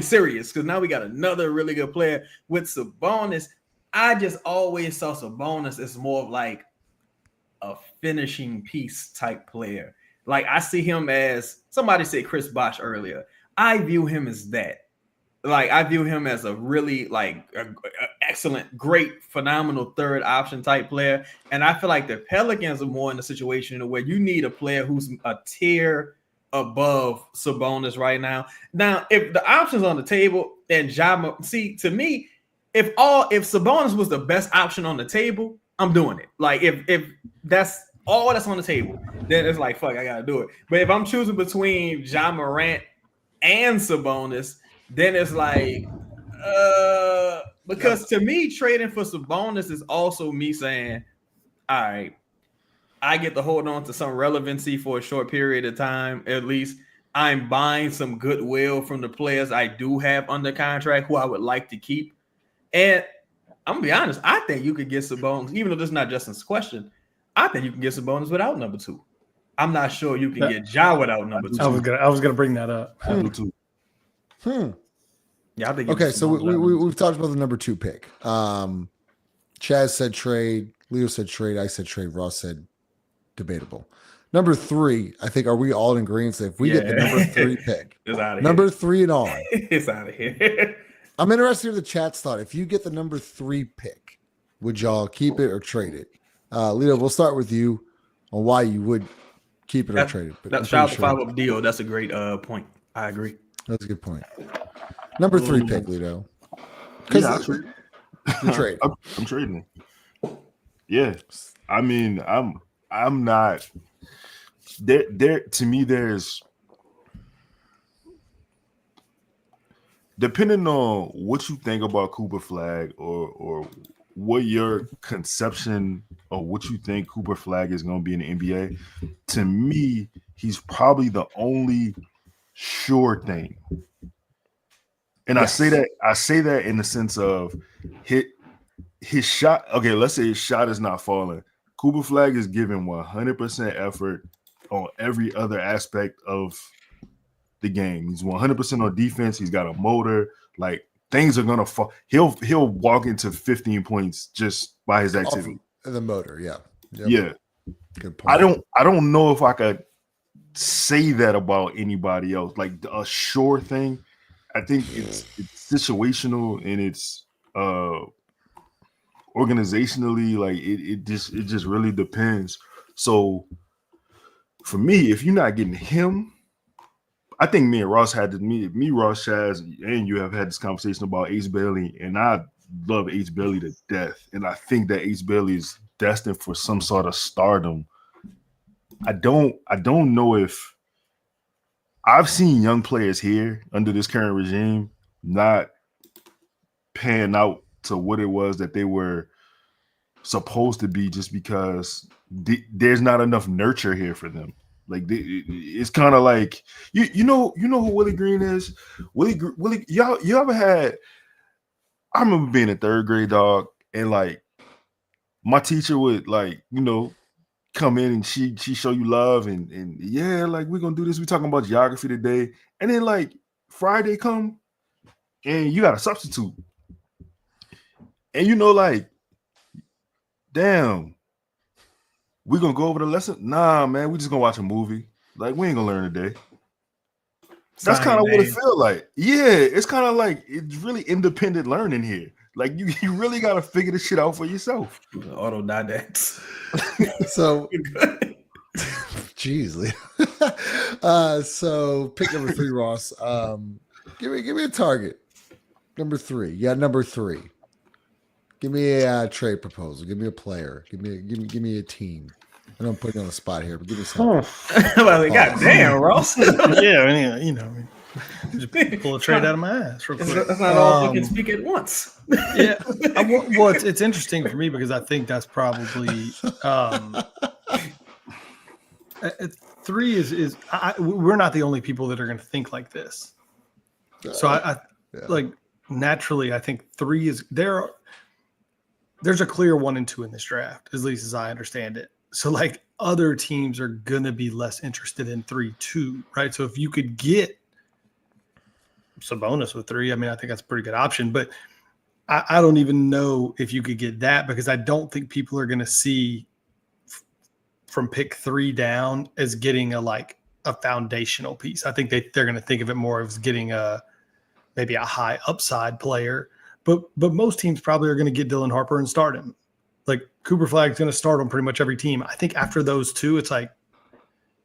serious because now we got another really good player with Sabonis. I just always saw Sabonis as more of like a finishing piece type player. Like I see him as somebody said Chris Bosh earlier. I view him as that. Like I view him as a really like a excellent, great, phenomenal third option type player. And I feel like the Pelicans are more in a situation where you need a player who's a tier above Sabonis right now. Now, if the options on the table and to me, if Sabonis was the best option on the table, I'm doing it. Like if that's all that's on the table, then it's like fuck, I gotta do it. But if I'm choosing between Ja Morant and Sabonis, then it's like, because to me, trading for Sabonis is also me saying, all right, I get to hold on to some relevancy for a short period of time. At least I'm buying some goodwill from the players I do have under contract who I would like to keep. And I'm gonna be honest, I think you could get Sabonis, even though this is not Justin's question. I think you can get Sabonis without number two. I'm not sure you can get Ja without number two. I was gonna bring that up. Yeah, I think. Okay, so we've talked about the number two pick. Chaz said trade. Leo said trade. I said trade. Ross said debatable. Number three, I think, are we all in agreement that if we get the number three pick, it's out of number here. 3 and on, It's out of here. I'm interested in the chat's thought. If you get the number 3 pick, would y'all keep it or trade it? Leo, we'll start with you on why you would keep it or trade it. That's shout out to follow up deal. That's a great point. I agree. That's a good point. Number 3 pick, Lito. Yeah, you trade. I'm trading. Yeah, I mean, I'm not there. To me, there's depending on what you think about Cooper Flag or what your conception of what you think Cooper Flag is going to be in the NBA. To me, he's probably the only sure thing. And yes. I say that in the sense of his shot. Okay, let's say his shot is not falling. Cooper Flag is giving 100% effort on every other aspect of the game. He's 100% on defense. He's got a motor. Like things are gonna fall. He'll walk into 15 points just by his activity. The motor, yeah. Yep. Yeah. Good point. I don't know if I could say that about anybody else. Like a sure thing. I think it's situational and it's organizationally, like it just really depends. So for me, if you're not getting him, I think me and Ross Ross, Chaz, and you have had this conversation about Ace Bailey, and I love Ace Bailey to death. And I think that Ace Bailey is destined for some sort of stardom. I don't know if I've seen young players here under this current regime not pan out to what it was that they were supposed to be just because there's not enough nurture here for them. Like it's kind of like you know who Willie Green is. Willie, you ever had? I remember being in 3rd grade, dog, and like my teacher would come in and she show you love and yeah, like we're gonna do this. We're talking about geography today, and then like Friday come and you got a substitute, and like, damn. We gonna go over the lesson? Nah, man, we just gonna watch a movie. Like, we ain't gonna learn today. That's kind of what it feels like. Yeah, it's kind of like it's really independent learning here. Like, you really gotta figure this shit out for yourself. Autodidacts. So, jeez, so pick number 3, Ross. Give me a target. Number 3. Yeah, number 3. Give me a trade proposal. Give me a player. Give me a team. I don't put you on the spot here, but give me something. Well, goddamn, Ross. Yeah, just pull a trade out of my ass real quick. That's not all fucking speak at once. Yeah. Well, it's interesting for me because I think that's probably three is we're not the only people that are going to think like this. So I like naturally I think three is there's a clear 1 and 2 in this draft, at least as I understand it. So like other teams are going to be less interested in 3-2, right? So if you could get Sabonis with 3, I mean, I think that's a pretty good option, but I don't even know if you could get that because I don't think people are going to see from pick 3 down as getting a foundational piece. I think they're going to think of it more as getting maybe a high upside player, but most teams probably are going to get Dylan Harper and start him. Like Cooper Flag's going to start on pretty much every team. I think after those 2, it's like,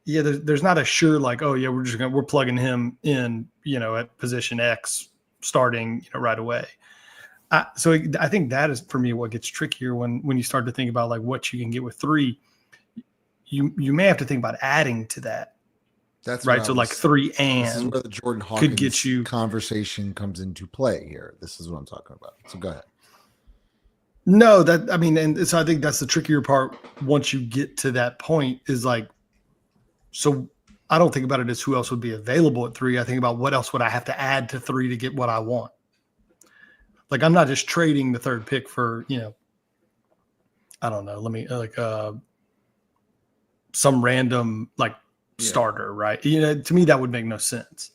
yeah, there's not a sure like, oh yeah, we're plugging him in, at position X starting, right away. So I think that is for me what gets trickier when you start to think about like what you can get with 3. You may have to think about adding to that. That's right. So like 3 and this is where the Jordan Hawkins could get you conversation comes into play here. This is what I'm talking about. So go ahead. No, and so I think that's the trickier part once you get to that point is like, so I don't think about it as who else would be available at 3. I think about what else would I have to add to 3 to get what I want. Like I'm not just trading the 3rd pick for, I don't know. Let me some random starter, right? To me that would make no sense.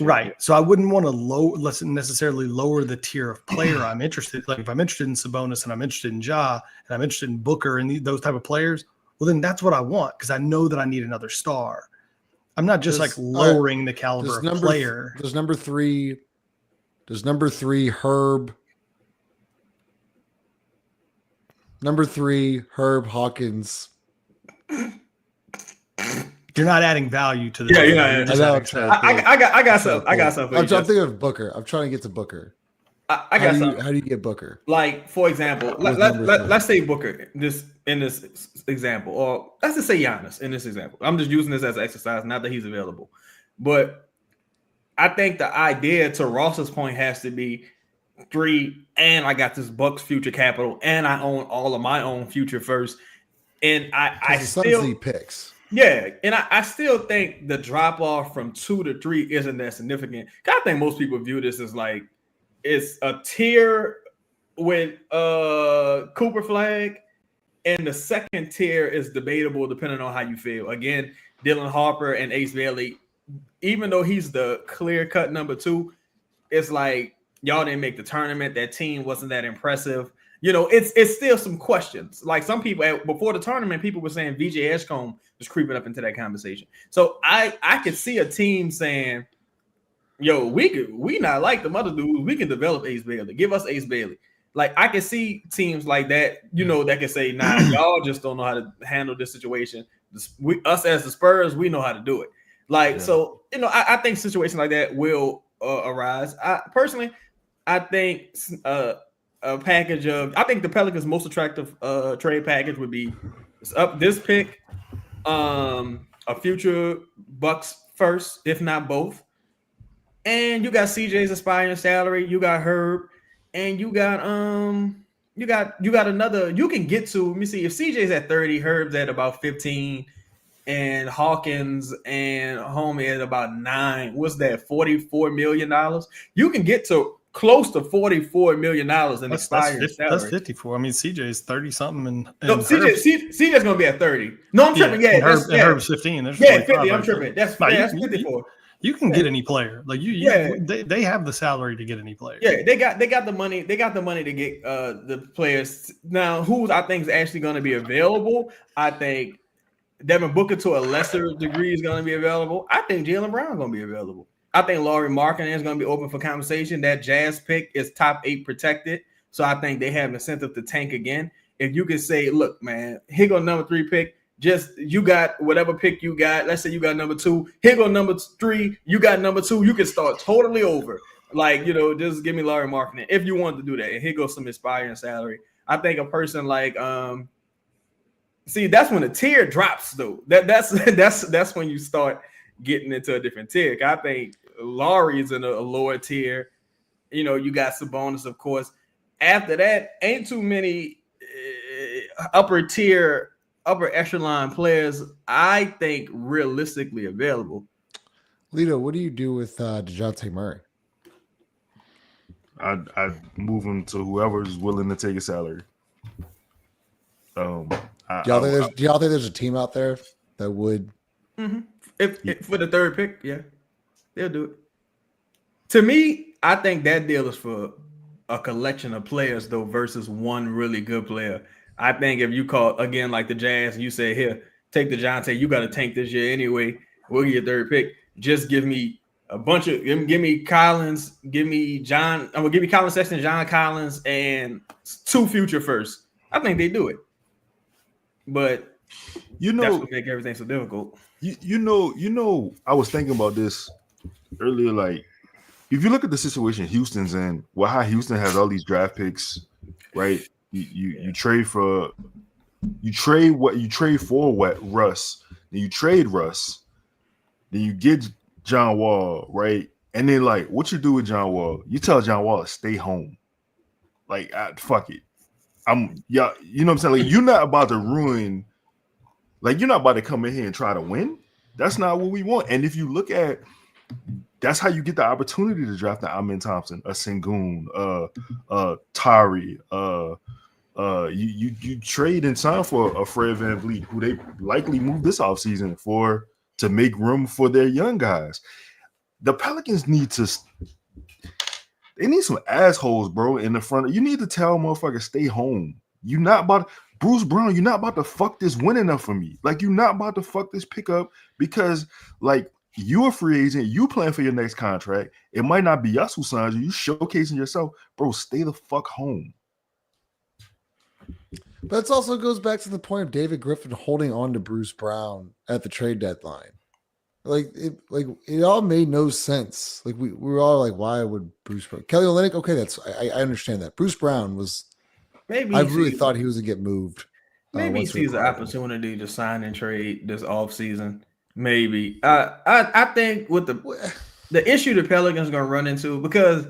Right. So I wouldn't want to necessarily lower the tier of player I'm interested. Like if I'm interested in Sabonis and I'm interested in Ja and I'm interested in Booker and those type of players, well then that's what I want because I know that I need another star. I'm not just lowering the caliber of player. Does number 3 Herb? Number 3 Herb Hawkins. You're not adding value to the team. I got something. I'm thinking of Booker. I'm trying to get to Booker. I got something. How do you get Booker? Like, for example, let's say Booker in this example, or let's just say Giannis in this example. I'm just using this as an exercise, not that he's available. But I think the idea, to Ross's point, has to be 3, and I got this Bucks future capital, and I own all of my own future first. And I still picks. Yeah, and I still think the drop off from 2 to 3 isn't that significant. I think most people view this as like it's a tier with Cooper Flag, and the second tier is debatable depending on how you feel. Again, Dylan Harper and Ace Bailey, even though he's the clear-cut number 2, it's like y'all didn't make the tournament. That team wasn't that impressive. It's still some questions. Like some people before the tournament, people were saying VJ Edgecombe was creeping up into that conversation. So I could see a team saying, "Yo, we not like the other dudes. We can develop Ace Bailey. Give us Ace Bailey." Like I can see teams like that, that can say, "Nah, y'all just don't know how to handle this situation. Us as the Spurs, we know how to do it." So I think situations like that will arise. I think a package of, I think the Pelicans' most attractive trade package would be up this pick, a future Bucks first, if not both, and you got CJ's aspiring salary, you got Herb, and you got another. You can get to. Let me see, if CJ's at 30, Herb's at about 15, and Hawkins and Homie at about 9. What's that? $44 million. You can get to close to $44 million in expired salary. That's 54. I mean, CJ's 30 something, and no, CJ's gonna be at 30. No, I'm tripping. Yeah, Herb's 15. There's 50. I'm tripping. That's 54. You can get any player. Like they have the salary to get any player. Yeah, they got the money. They got the money to get the players. Now, who I think is actually going to be available? I think Devin Booker to a lesser degree is going to be available. I think Jaylen Brown is going to be available. I think Lauri Markkanen is going to be open for conversation. That Jazz pick is top 8 protected, so I think they have incentive to tank again. If you can say, look, man, here go number 3 pick. Just you got whatever pick you got. Let's say you got number 2. Here go number 3. You got number 2. You can start totally over. Like, just give me Larry Markkinen if you want to do that. And here goes some inspiring salary. I think a person like see, that's when the tier drops though. That's when you start getting into a different tier. I think Laurie is in a lower tier. You got Sabonis, of course. After that, ain't too many upper echelon players, I think, realistically available. Lito, what do you do with DeJounte Murray? I'd move him to whoever's willing to take a salary. Do y'all think there's a team out there that would? Mm-hmm. If for the third pick, yeah, they'll do it. To me, I think that deal is for a collection of players though versus one really good player. I think if you call again like the Jazz and you say, here, take DeJounte, you got to tank this year anyway. We'll get your third pick. Just give me a bunch of give me Collins, give me John. I'm gonna give you Collins Sexton, John Collins, and 2 future firsts. I think they do it, but that's what make everything so difficult. I was thinking about this earlier. Like, if you look at the situation Houston's in, how Houston has all these draft picks, right? You trade for Russ, then you trade Russ, then you get John Wall, right? And then like, what you do with John Wall? You tell John Wall to stay home. Like, fuck it. You know what I'm saying? Like, you're not about to ruin. Like, you're not about to come in here and try to win. That's not what we want. And if you look at, that's how you get the opportunity to draft the Amin Thompson, a Sengun, Tari. You trade and sign for a Fred VanVleet, who they likely moved this offseason to make room for their young guys. The Pelicans need some assholes, bro, in the front. You need to tell motherfuckers stay home. You're not about Bruce Brown, you're not about to fuck this winning up for me. Like, you're not about to fuck this pickup because, like, you a free agent, you playing for your next contract. It might not be us who signs you. You showcasing yourself. Bro, stay the fuck home. But it also goes back to the point of David Griffin holding on to Bruce Brown at the trade deadline. It all made no sense. Like, we were all like, why would Bruce Brown? Kelly Olynyk, okay, I understand that. Bruce Brown was I really thought he was gonna get moved. Maybe he sees an opportunity to sign and trade this offseason. Maybe. I think with the issue the Pelicans gonna run into, because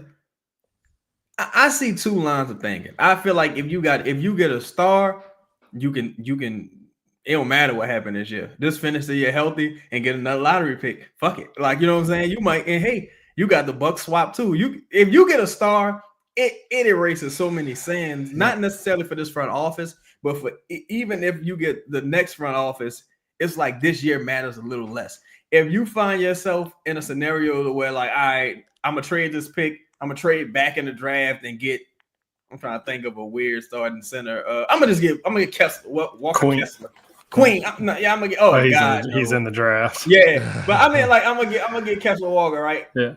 I see 2 lines of thinking. I feel like if you get a star, you can. It don't matter what happened this year. Just finish the year healthy and get another lottery pick. Fuck it. Like, you know what I'm saying? You might, and hey, you got the Bucks swap too. If you get a star, it erases so many sins, not necessarily for this front office, but for even if you get the next front office, it's like this year matters a little less. If you find yourself in a scenario where, like, all right, I'm gonna trade this pick, I'm gonna trade back in the draft and get. I'm trying to think of a weird starting center. I'm gonna get Kessler. Walker Queen. Kessler. Queen. I'm gonna get. Oh, God, he's in the draft. Yeah, but I mean, like, I'm gonna get Kessler Walker, right? Yeah.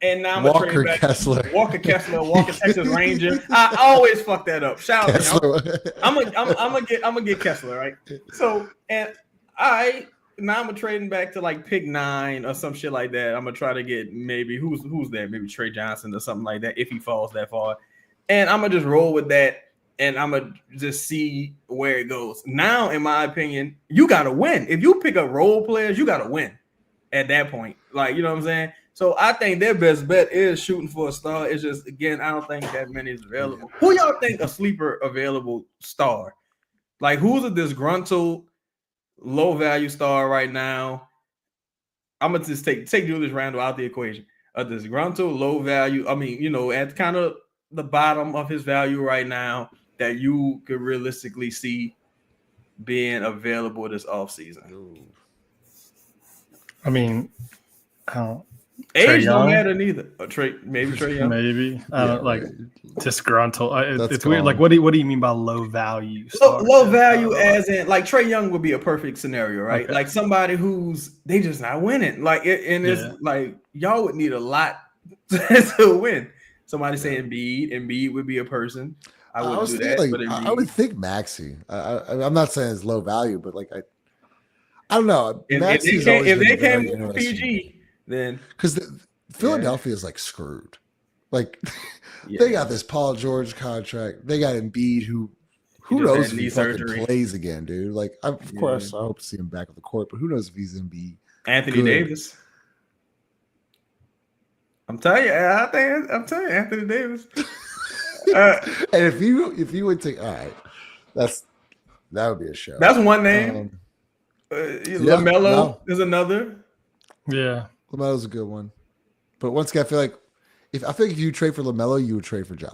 And now I'm gonna Walker trade back Kessler. Walker Texas Ranger. I always fuck that up. Shout out to him. I'm gonna get Kessler, right? So, and now I'm trading back to like pick 9 or some shit like that. I'm gonna try to get maybe who's there, maybe Trey Johnson or something like that if he falls that far, and I'm gonna just roll with that. And I'm going to just see where it goes. Now, in my opinion, you got to win. If you pick up role players, you got to win at that point. Like, you know what I'm saying? So I think their best bet is shooting for a star. It's just, again, I don't think that many is available. Who y'all think a sleeper available star? Like, who's a disgruntled, low-value star right now? I'm going to just take Julius Randle out the equation. A disgruntled, low-value, at kind of the bottom of his value right now, that you could realistically see being available this offseason. I mean, age don't matter neither. Maybe Trey Young. Maybe I don't like disgruntled. It's weird. Like, what do you mean by low value? Low value, as in like Trey Young would be a perfect scenario, right? Okay. Like somebody they just not winning. Like it's like y'all would need a lot to win. Somebody saying Embiid would be a person. I wouldn't do that. But I would think Maxey. I'm not saying it's low value, but like I don't know. If they came with PG, then because Philadelphia is like screwed. Like they got this Paul George contract. They got Embiid, who knows if he fucking plays again, dude. Like, of course, I hope to see him back on the court, but who knows if he's Embiid. Anthony Davis. I'm telling you, Anthony Davis. And if you would take, all right, that would be a show. That's one name. LaMelo is another. Yeah, LaMelo's a good one. But once again, I feel like if you trade for LaMelo, you would trade for Ja.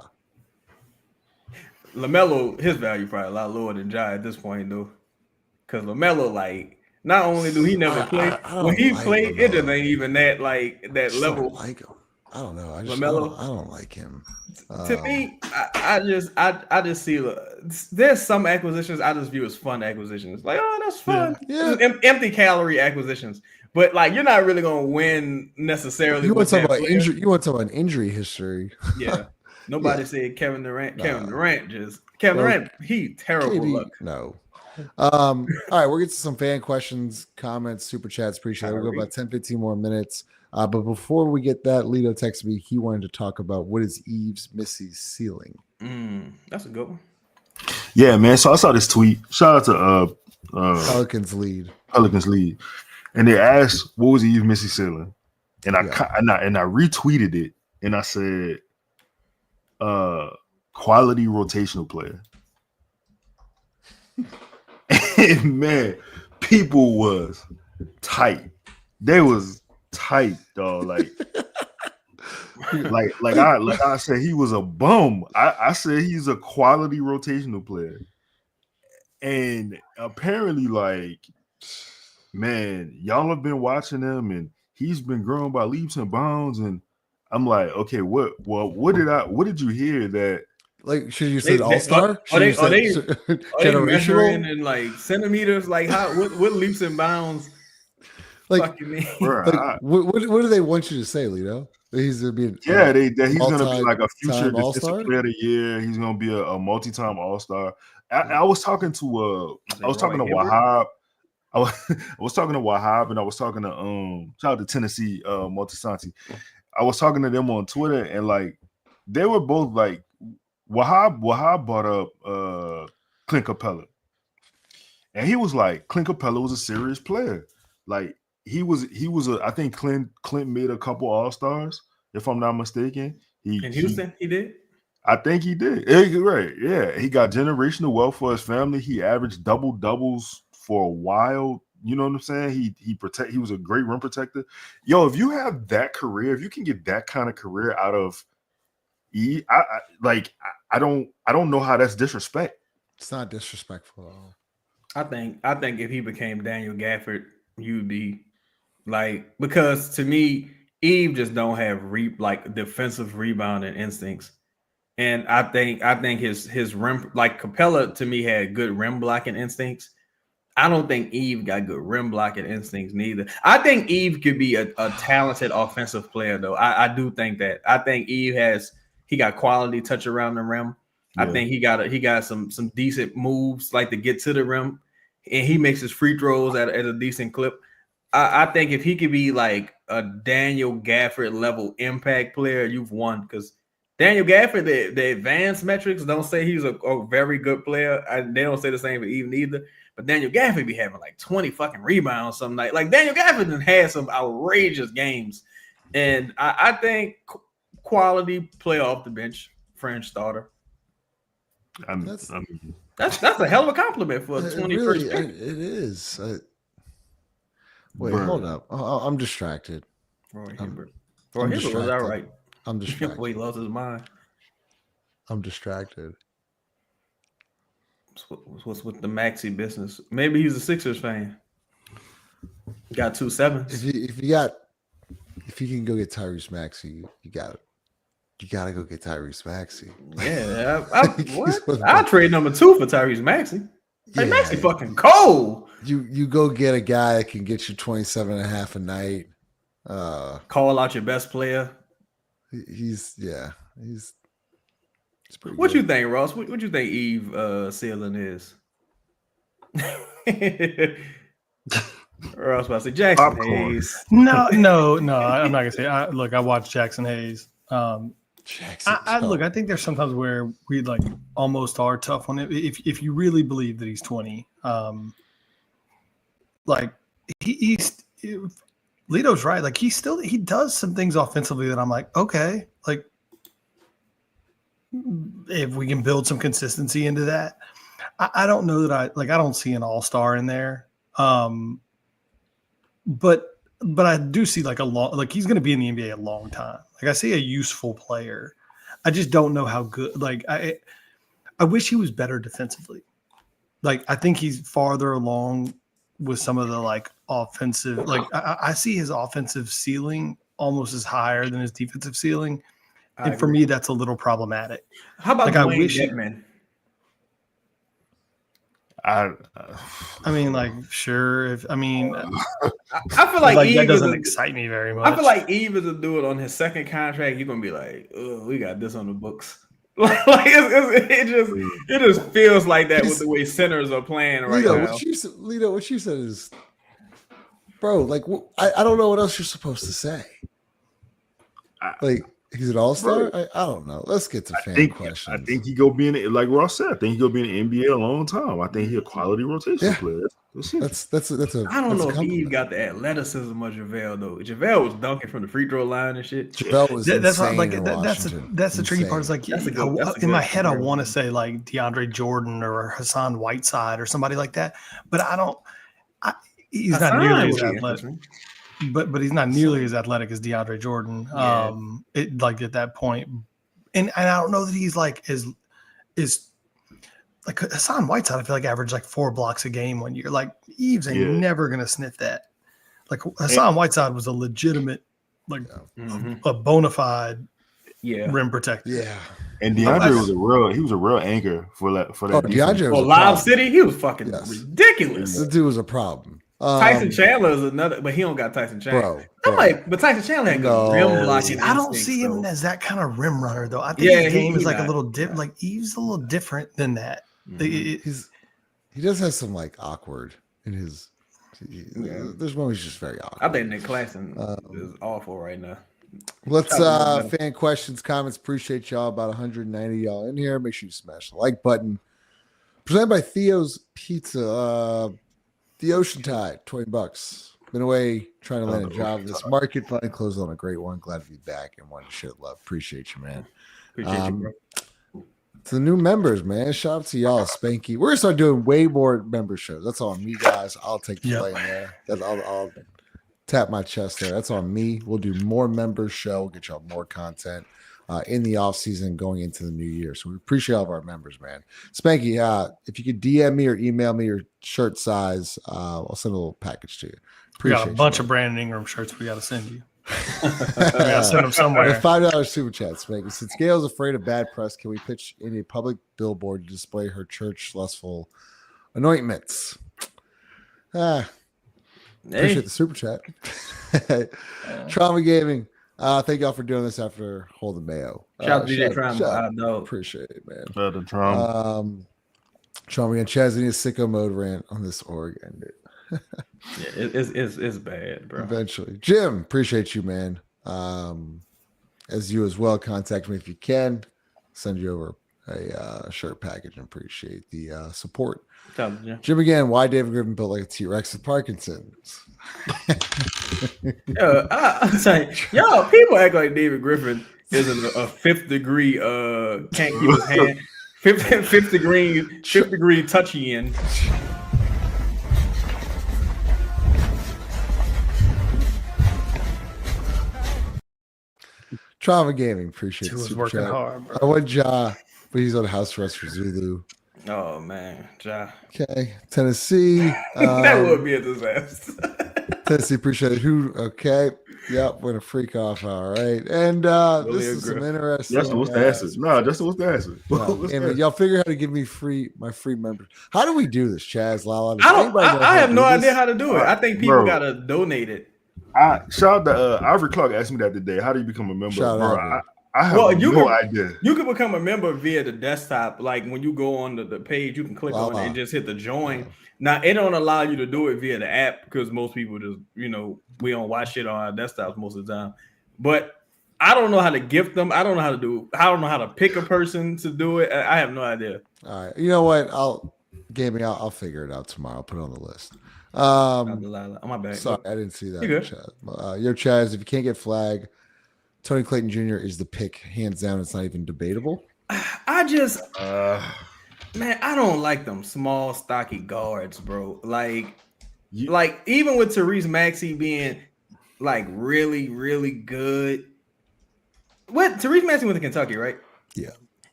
LaMelo, his value probably a lot lower than Ja at this point, though. Because LaMelo, like, not only do he never play, when he played, it just ain't even that level. Don't like him. I don't know. I don't like him. To me, I just see there's some acquisitions I just view as fun acquisitions. Like, oh, that's fun. Yeah. Empty calorie acquisitions. But like, you're not really gonna win necessarily. You want to talk about injury? You want to talk about injury history? Yeah. Nobody said Kevin Durant. Kevin Durant, he terrible luck. No. All right, we'll get to some fan questions, comments, super chats. Appreciate it. We'll go about 10, 15 more minutes. But before we get that, Lito texted me. He wanted to talk about what is Eve's Missy's ceiling. That's a good one. Yeah, man. So I saw this tweet. Shout out to Pelicans lead. And they asked, what was Eve Missy ceiling? And I retweeted it and I said, quality rotational player. And man, people was tight. They was tight, dog. Like I said, he was a bum. I said he's a quality rotational player. And apparently, like, man, y'all have been watching him and he's been growing by leaps and bounds. And I'm like, okay, what did you hear that? Like, should you say all-star? Are they measuring in like centimeters? Like, what leaps and bounds? Like, what do they want you to say, Lito? He's gonna be he's gonna be like a future defensive player of the year. He's gonna be a multi-time all-star. I was talking to Wahab. I was talking to Wahab and I was talking to shout out to Tennessee Multisanti. I was talking to them on Twitter and like they were both like Wahab brought up Clint Capella. And he was like, Clint Capella was a serious player. Like he was I think Clint made a couple all-stars, if I'm not mistaken. In Houston, he did? I think he did. Yeah, right. Yeah. He got generational wealth for his family. He averaged doubles for a while. You know what I'm saying? He was a great rim protector. Yo, if you have that career, if you can get that kind of career out of I don't know how that's disrespect. It's not disrespectful at all. I think if he became Daniel Gafford, you'd be like, because to me, Eve just don't have defensive rebounding instincts. And I think his rim, like Capella to me had good rim blocking instincts. I don't think Eve got good rim blocking instincts neither. I think Eve could be a talented offensive player though. I do think that. I think Eve he got quality touch around the rim. Yeah. I think he got some decent moves like to get to the rim, and he makes his free throws at a decent clip. I think if he could be like a Daniel Gafford level impact player, you've won, because Daniel Gafford, the advanced metrics don't say he's a very good player. They don't say the same for Eve neither. But Daniel Gafford be having like 20 fucking rebounds some night. Like Daniel Gafford had some outrageous games, and I think quality player off the bench, fringe starter. That's a hell of a compliment for a 21st pick. It is. Wait, hold up. I'm distracted. Roy Hibbert was all right. I'm distracted. Boy, he lost his mind. I'm distracted. What's with the Maxey business? Maybe he's a Sixers fan. Got 2 sevens. If you can go get Tyrese Maxey, you got to go get Tyrese Maxey. Yeah, I'll trade number 2 for Tyrese Maxey. Hey, Maxey fucking cold. You go get a guy that can get you 27.5 a night. Call out your best player. He's pretty what good. You think, Ross? What you think Eve ceiling is? Or I was about to say Jackson Popcorn. Hayes. No, I'm not gonna say. I watched Jackson Hayes. Jackson, I think there's sometimes where we like almost are tough on it. If you really believe that he's 20, like he's Lito's right. Like he does some things offensively that I'm like, okay, like if we can build some consistency into that. I don't know that I don't see an all-star in there. But I do see like he's going to be in the NBA a long time. Like I see a useful player. I just don't know how good. Like I wish he was better defensively. Like I think he's farther along with some of the like offensive. Like I see his offensive ceiling almost as higher than his defensive ceiling, and for me that's a little problematic. How about like I wish Getman? I mean, like, sure. I feel like that doesn't excite me very much. I feel like Eve is a dude on his second contract. You're gonna be like, oh, we got this on the books. It just feels like that with the way centers are playing right now. What you said is, bro. Like, I don't know what else you're supposed to say. Like, he's an all-star? I don't know. Let's get to fan questions. I think he go be in like Ross said. I think he go be in the NBA a long time. I think he a quality rotation player. That's a. I don't know if Eve got the athleticism of JaVale though. JaVale was dunking from the free throw line and shit. JaVale was insane that's the tricky part. Is like in my head, I want to say like DeAndre Jordan or Hassan Whiteside or somebody like that, but I don't. He's not nearly as athletic. But he's not nearly as athletic as DeAndre Jordan. Like at that point, and I don't know that he's like is like Hassan Whiteside. I feel like averaged like 4 blocks a game 1 year. Like Eves ain't never gonna sniff that. Like Hassan Whiteside was a legitimate, like a bona fide rim protector. Yeah, and DeAndre was a real anchor for that. DeAndre was Lob City, he was fucking ridiculous. The dude was a problem. Tyson Chandler is another, but he don't got Tyson Chandler. I'm like, but Tyson Chandler had good rim blocking. I don't see him as that kind of rim runner though. I think his game is like a little different. Like Eve's a little different than that. He does have some like awkward in his. There's one he's just very awkward. I think Nick Claxton is awful right now. Let's fan questions, comments. Appreciate y'all. About 190 y'all in here. Make sure you smash the like button. Presented by Theo's Pizza. The Ocean Tide, $20. Been away trying to land a job in this market. Finally closed on a great one. Glad to be back and wanted to share love. Appreciate you, man. Appreciate you, bro. To the new members, man. Shout out to y'all, Spanky. We're gonna start doing way more member shows. That's on me, guys. I'll take the play in there. I'll tap my chest there. That's on me. We'll do more members show. Get y'all more content in the off season going into the new year. So we appreciate all of our members, man. Spanky, if you could DM me or email me your shirt size, I'll send a little package to you. We got a bunch of Brandon Ingram shirts we got to send you. We got to send them somewhere. $5 super chat, Spanky. Since Gail's afraid of bad press, can we pitch in a public billboard to display her church lustful anointments? Appreciate the super chat. Trauma Gaming. Thank y'all for doing this after Holden Mayo. Shout out to DJ Trauma. Appreciate it, man. Shout out to Trauma. Trauma and Chaz need a sicko mode rant on this org ended. It's bad, bro. Eventually. Jim, appreciate you, man. As you as well, contact me if you can. Send you over a shirt package and appreciate the support. Jim again, why David Griffin built like a T-Rex with Parkinson's? I'm saying, y'all, people act like David Griffin is a fifth degree can't keep his hand fifth degree touchy in. Trauma Gaming, appreciate it. He was working hard, bro. I want Ja, but he's on house arrest for Zulu. Oh man, Ja. Okay, Tennessee. That would be a disaster. Tennessee, appreciate it. Okay. Yep, we're gonna freak off. All right. And this is some interesting. Justin, what's the answer? No, Justin, what's the answer? Y'all figure out how to give me my free members. How do we do this, Chaz? Lala? I have no idea how to do it. I think people gotta donate it. Shout out to Ivory Clark asked me that today. How do you become a member? I have no idea. You can become a member via the desktop. Like when you go on the page, you can click on it and just hit the join. Now it don't allow you to do it via the app because most people just, we don't watch shit on our desktops most of the time. But I don't know how to gift them. I don't know how to pick a person to do it. I have no idea. All right. You know what? I'll figure it out tomorrow. I'll put it on the list. On my back. Sorry, I didn't see that. You good? Chaz, if you can't get flag, Tony Clayton Jr. is the pick, hands down. It's not even debatable. I just, man, I don't like them small, stocky guards, bro. Like even with Tyrese Maxey being like really, really good. What Tyrese Maxey went to Kentucky, right?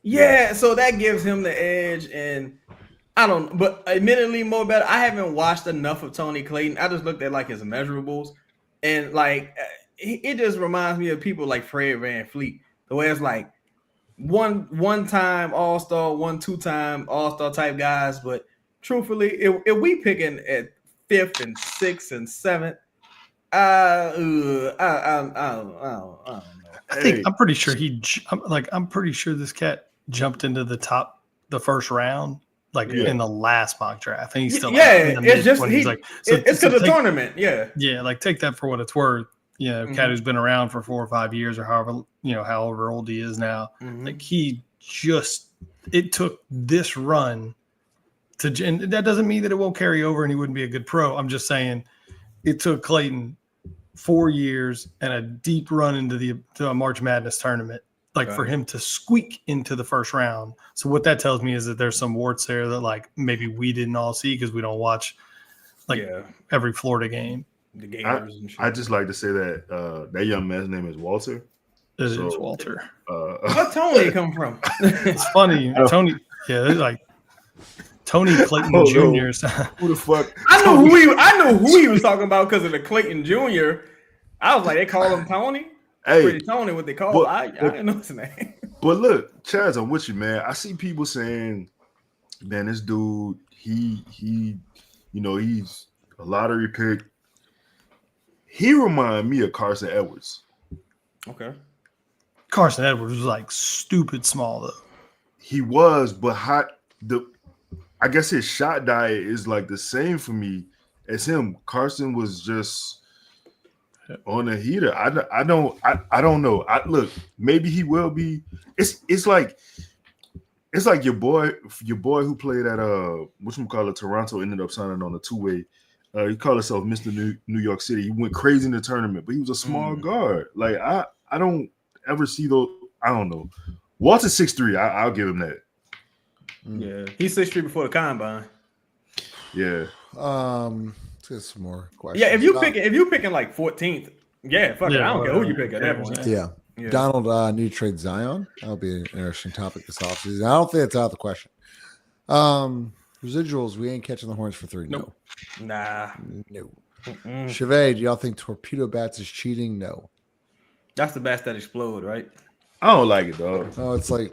Yeah. So that gives him the edge, and I don't. But admittedly, more better. I haven't watched enough of Tony Clayton. I just looked at like his measurables, and like. It just reminds me of people like Fred VanVleet, the way it's like one-time All-Star, 2-time All-Star type guys. But truthfully, if we picking at 5th and 6th and 7th, I don't know. I'm pretty sure I'm pretty sure this cat jumped into the first round. In the last mock draft, and he's still it's just it's to the tournament. Like take that for what it's worth. Cat who's been around for 4 or 5 years or however old he is now. Like it took this run and that doesn't mean that it won't carry over and he wouldn't be a good pro. I'm just saying it took Clayton 4 years and a deep run into a March Madness tournament, for him to squeak into the first round. So what that tells me is that there's some warts there that maybe we didn't all see because we don't watch every Florida game. The Gators and shit. I just like to say that that young man's name is Walter. It is Walter. What Tony come from? It's funny. Tony, Tony Clayton Jr. Who the fuck? I know who he was talking about because of the Clayton Jr. I was like, they call him Tony. Hey, Pretty Tony, what they call him. I didn't know his name. But look, Chaz, I'm with you, man. I see people saying, man, this dude, he's a lottery pick. He reminded me of Carson Edwards. Okay. Carson Edwards was stupid small though. He was, but I guess his shot diet is the same for me as him. Carson was just on a heater. I don't know. Look, maybe he will be. It's like your boy who played at Toronto ended up signing on a 2-way. He called himself Mr. New York City. He went crazy in the tournament, but he was a small guard. I don't ever see those. I don't know. Walter's 6'3". I'll give him that. Yeah, he's 6'3" before the combine. Yeah. Let's get some more questions. Yeah, if you picking 14th, fuck it. I don't care who you pick at that point. Yeah. Donald need to trade Zion. That'll be an interesting topic this offseason. I don't think it's out of the question. Residuals, we ain't catching the horns for 3. Nope. Nah. No. Chevy, do y'all think torpedo bats is cheating? No. That's the bats that explode, right? I don't like it, dog. Oh, it's I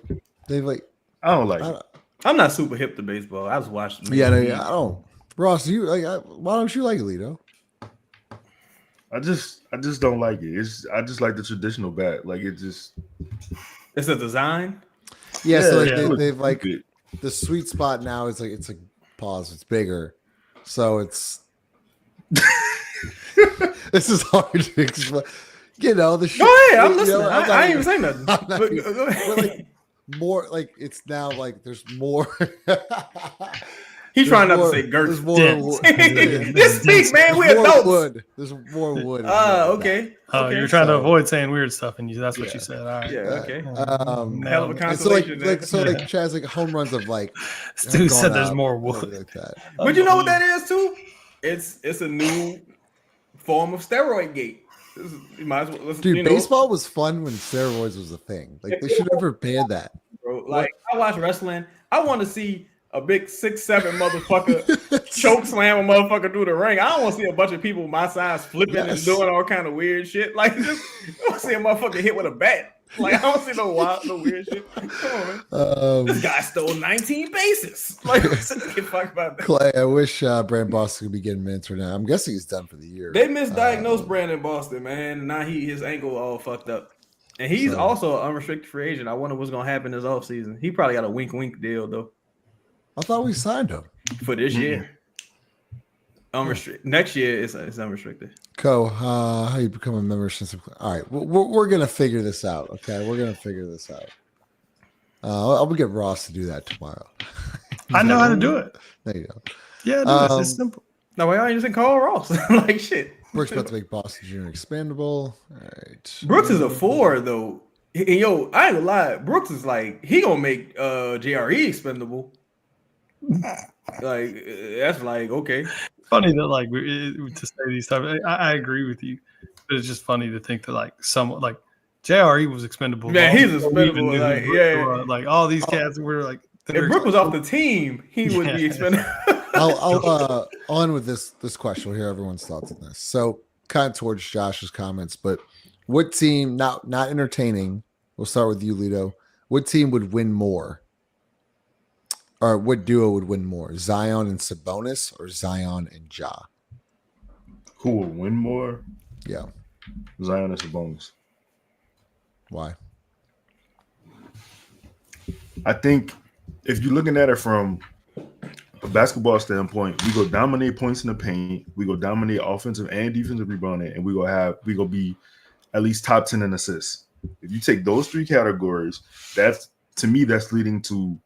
don't like it. I'm not super hip to baseball. I was watching. I don't. Ross, why don't you like it, Lito? I just don't like it. I just like the traditional bat. It's a design. Yeah, so they've the sweet spot now is it's pause. It's bigger, so it's. This is hard to explain. The shit. Go ahead. I'm listening. I ain't even saying nothing. But more it's now there's more. He's trying not to say girth. There's more wood. Just speak, man. We're adults. There's more wood. Okay. Oh, you're trying to avoid saying weird stuff, and that's what you said. All right. Yeah. Okay. Hell of a consolation. Chaz, home runs of Stu said there's more wood like that. But you know what that is too? It's a new form of steroid gate. You might as well Dude, baseball was fun when steroids was a thing. They should never ban that. Bro, I watch wrestling. I want to see a big 6'7" motherfucker choke slam a motherfucker through the ring. I don't want to see a bunch of people my size flipping and doing all kind of weird shit. I want to see a motherfucker hit with a bat. I don't see no weird shit. Come on, man. This guy stole 19 bases. Fuck about that. Clay, I wish Brandon Boston could be getting minutes right now. I'm guessing he's done for the year. They misdiagnosed Brandon Boston, man. Now his ankle all fucked up. And he's also an unrestricted free agent. I wonder what's going to happen this offseason. He probably got a wink deal, though. I thought we signed him. For this year. Unrestricted. Next year, it's unrestricted. How you become a member since? All right, we're going to figure this out, okay? We're going to figure this out. I'll get Ross to do that tomorrow. I know how to do it. There you go. Yeah, it's simple. No, why don't you just call Ross? Like, shit. Brooks about to make Boston Jr. expandable. All right. Brooks is a 4, though. And yo, I ain't gonna lie. Brooks is like, he gonna make JRE expendable. Like, that's like, okay. Funny that, like, to say these stuff. I agree with you. But it's just funny to think that, like, someone like JRE was expendable. Man, he's expendable. Like, yeah. Like, all these cats were like, if Brooks was off the team, he would be expendable. I'll on with this question. We'll hear everyone's thoughts on this. So, kind of towards Josh's comments, but what team, not entertaining, we'll start with you, Lito. What team would win more? Or what duo would win more? Zion and Sabonis or Zion and Ja? Who will win more? Yeah. Zion and Sabonis. Why? I think if you're looking at it from a basketball standpoint, we go dominate points in the paint, we go dominate offensive and defensive rebounding, and we go be at least top 10 in assists. If you take those 3 categories, that's leading to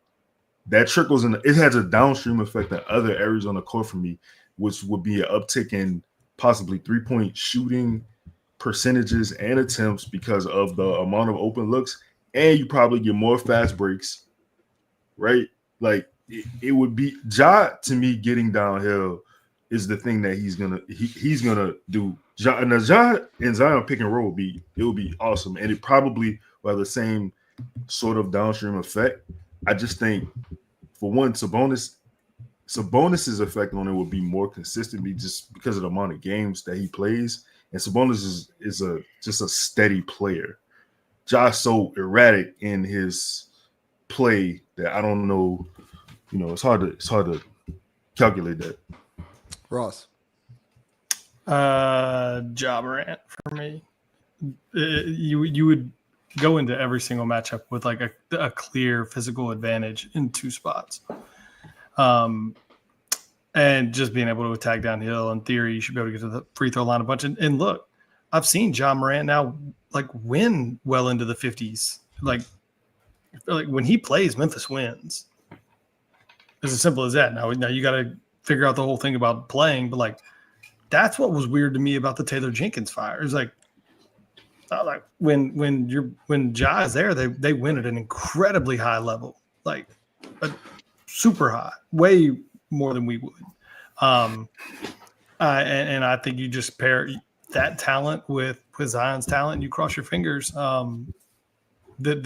that trickles in. It has a downstream effect in other areas on the court for me, which would be an uptick in possibly 3-point shooting percentages and attempts because of the amount of open looks, and you probably get more fast breaks, right? Like it would be Ja to me getting downhill is the thing that he's gonna do. Ja and Zion pick and roll would be awesome, and it probably will have the same sort of downstream effect. I just think, for one, Sabonis's effect on it will be more consistent, just because of the amount of games that he plays. And Sabonis is just a steady player. Josh so erratic in his play that I don't know. It's hard to calculate that. Ross. Ja Morant for me. You would go into every single matchup with like a clear physical advantage in 2 spots. And just being able to attack downhill, in theory, you should be able to get to the free throw line a bunch. And look, I've seen Ja Morant now like win well into the 50s. Like when he plays, Memphis wins. It's as simple as that. Now you got to figure out the whole thing about playing, but like that's what was weird to me about the Taylor Jenkins fire. It's like when Ja is there, they win at an incredibly high level, like a super high, way more than we would. And I think you just pair that talent with Zion's talent, and you cross your fingers that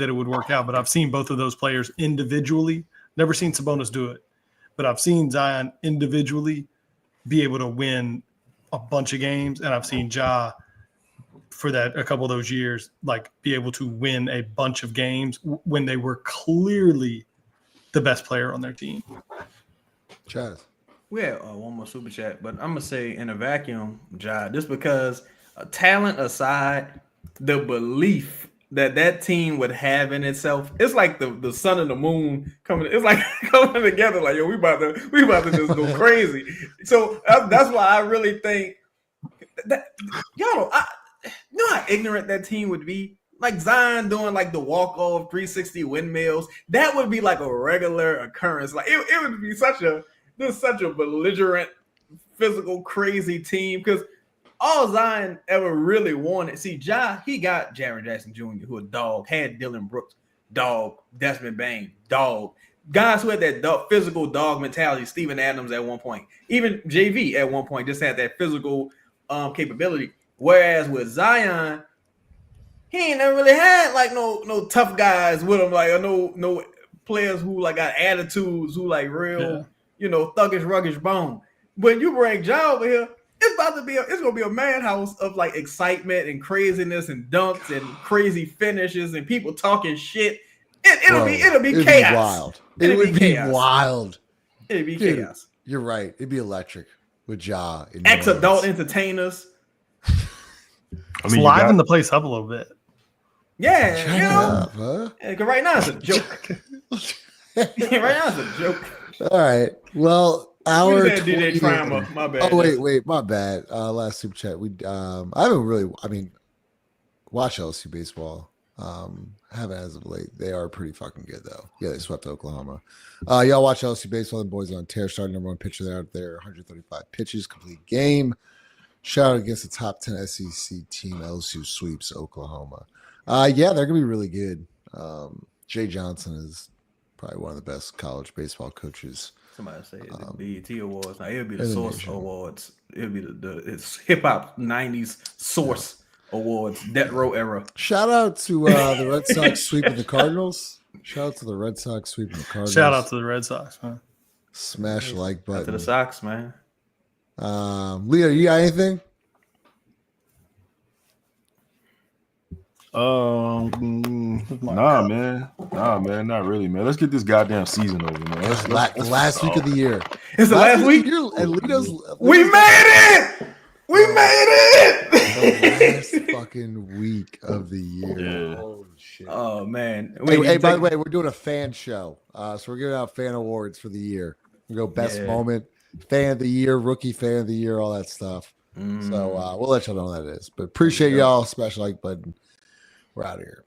it would work out. But I've seen both of those players individually. Never seen Sabonis do it, but I've seen Zion individually be able to win a bunch of games, and I've seen Ja for that a couple of those years, like be able to win a bunch of games when they were clearly the best player on their team. Chaz. We have one more super chat, but I'm gonna say in a vacuum, Ja, just because talent aside, the belief that team would have in itself, it's like the sun and the moon coming. It's like coming together. Like, yo, we about to just go crazy. So that's why I really think that y'all know how ignorant that team would be. Like Zion doing like the walk-off 360 windmills, that would be like a regular occurrence. Like it would be such a belligerent, physical, crazy team, because all Zion ever really wanted. See, he got Jaren Jackson Jr., who a dog, had Dylan Brooks, dog, Desmond Bain, dog. Guys who had that physical dog mentality. Steven Adams at one point, even JV at one point, just had that physical capability. Whereas with Zion, he ain't never really had like no tough guys with him, like no players who like got attitudes, who like real, thuggish, ruggish bone. When you bring Ja over here, it's gonna be a madhouse of like excitement and craziness and dunks and crazy finishes and people talking shit. It'll be chaos. It would be wild. It'd be chaos. You're right. It'd be electric with Ja. Ex-adult entertainers. Liven the place up a little bit. Yeah, Shut you know? up, huh? Yeah, 'cause right now it's a joke. Right now it's a joke. All right. Well, We our just had DJ 20 Trauma. My bad. Oh wait, my bad. Last super chat. I haven't really. I mean, watch LSU baseball. Haven't as of late. They are pretty fucking good though. Yeah, they swept Oklahoma. Y'all watch LSU baseball. The boys on tear. Starting number one pitcher there out there. 135 pitches, complete game. Shout out against the top 10 SEC team. LSU sweeps Oklahoma. Yeah, they're gonna be really good. Jay Johnson is probably one of the best college baseball coaches. Somebody say the BET Awards. Now it'll be the in the Source nation. Awards. It'll be it's hip hop 90s Source Awards, Death Row era. Shout out to the Red Sox sweeping the Cardinals. Shout out to the Red Sox sweeping the Cardinals. Shout out to the Red Sox, man. Smash the like Out to button. the Sox, man. Leo, you got anything? Nah, man, not really, man. Let's get this goddamn season over, man. The last week of the year. It's the last week. And Lito's, We made it. We made it. the last fucking week of the year. Yeah. Holy shit. Oh man. Hey, by the way, we're doing a fan show. So we're giving out fan awards for the year. We go best moment, fan of the year, rookie fan of the year, all that stuff. So we'll let y'all know what that is. But appreciate y'all. Smash the like button. We're out of here.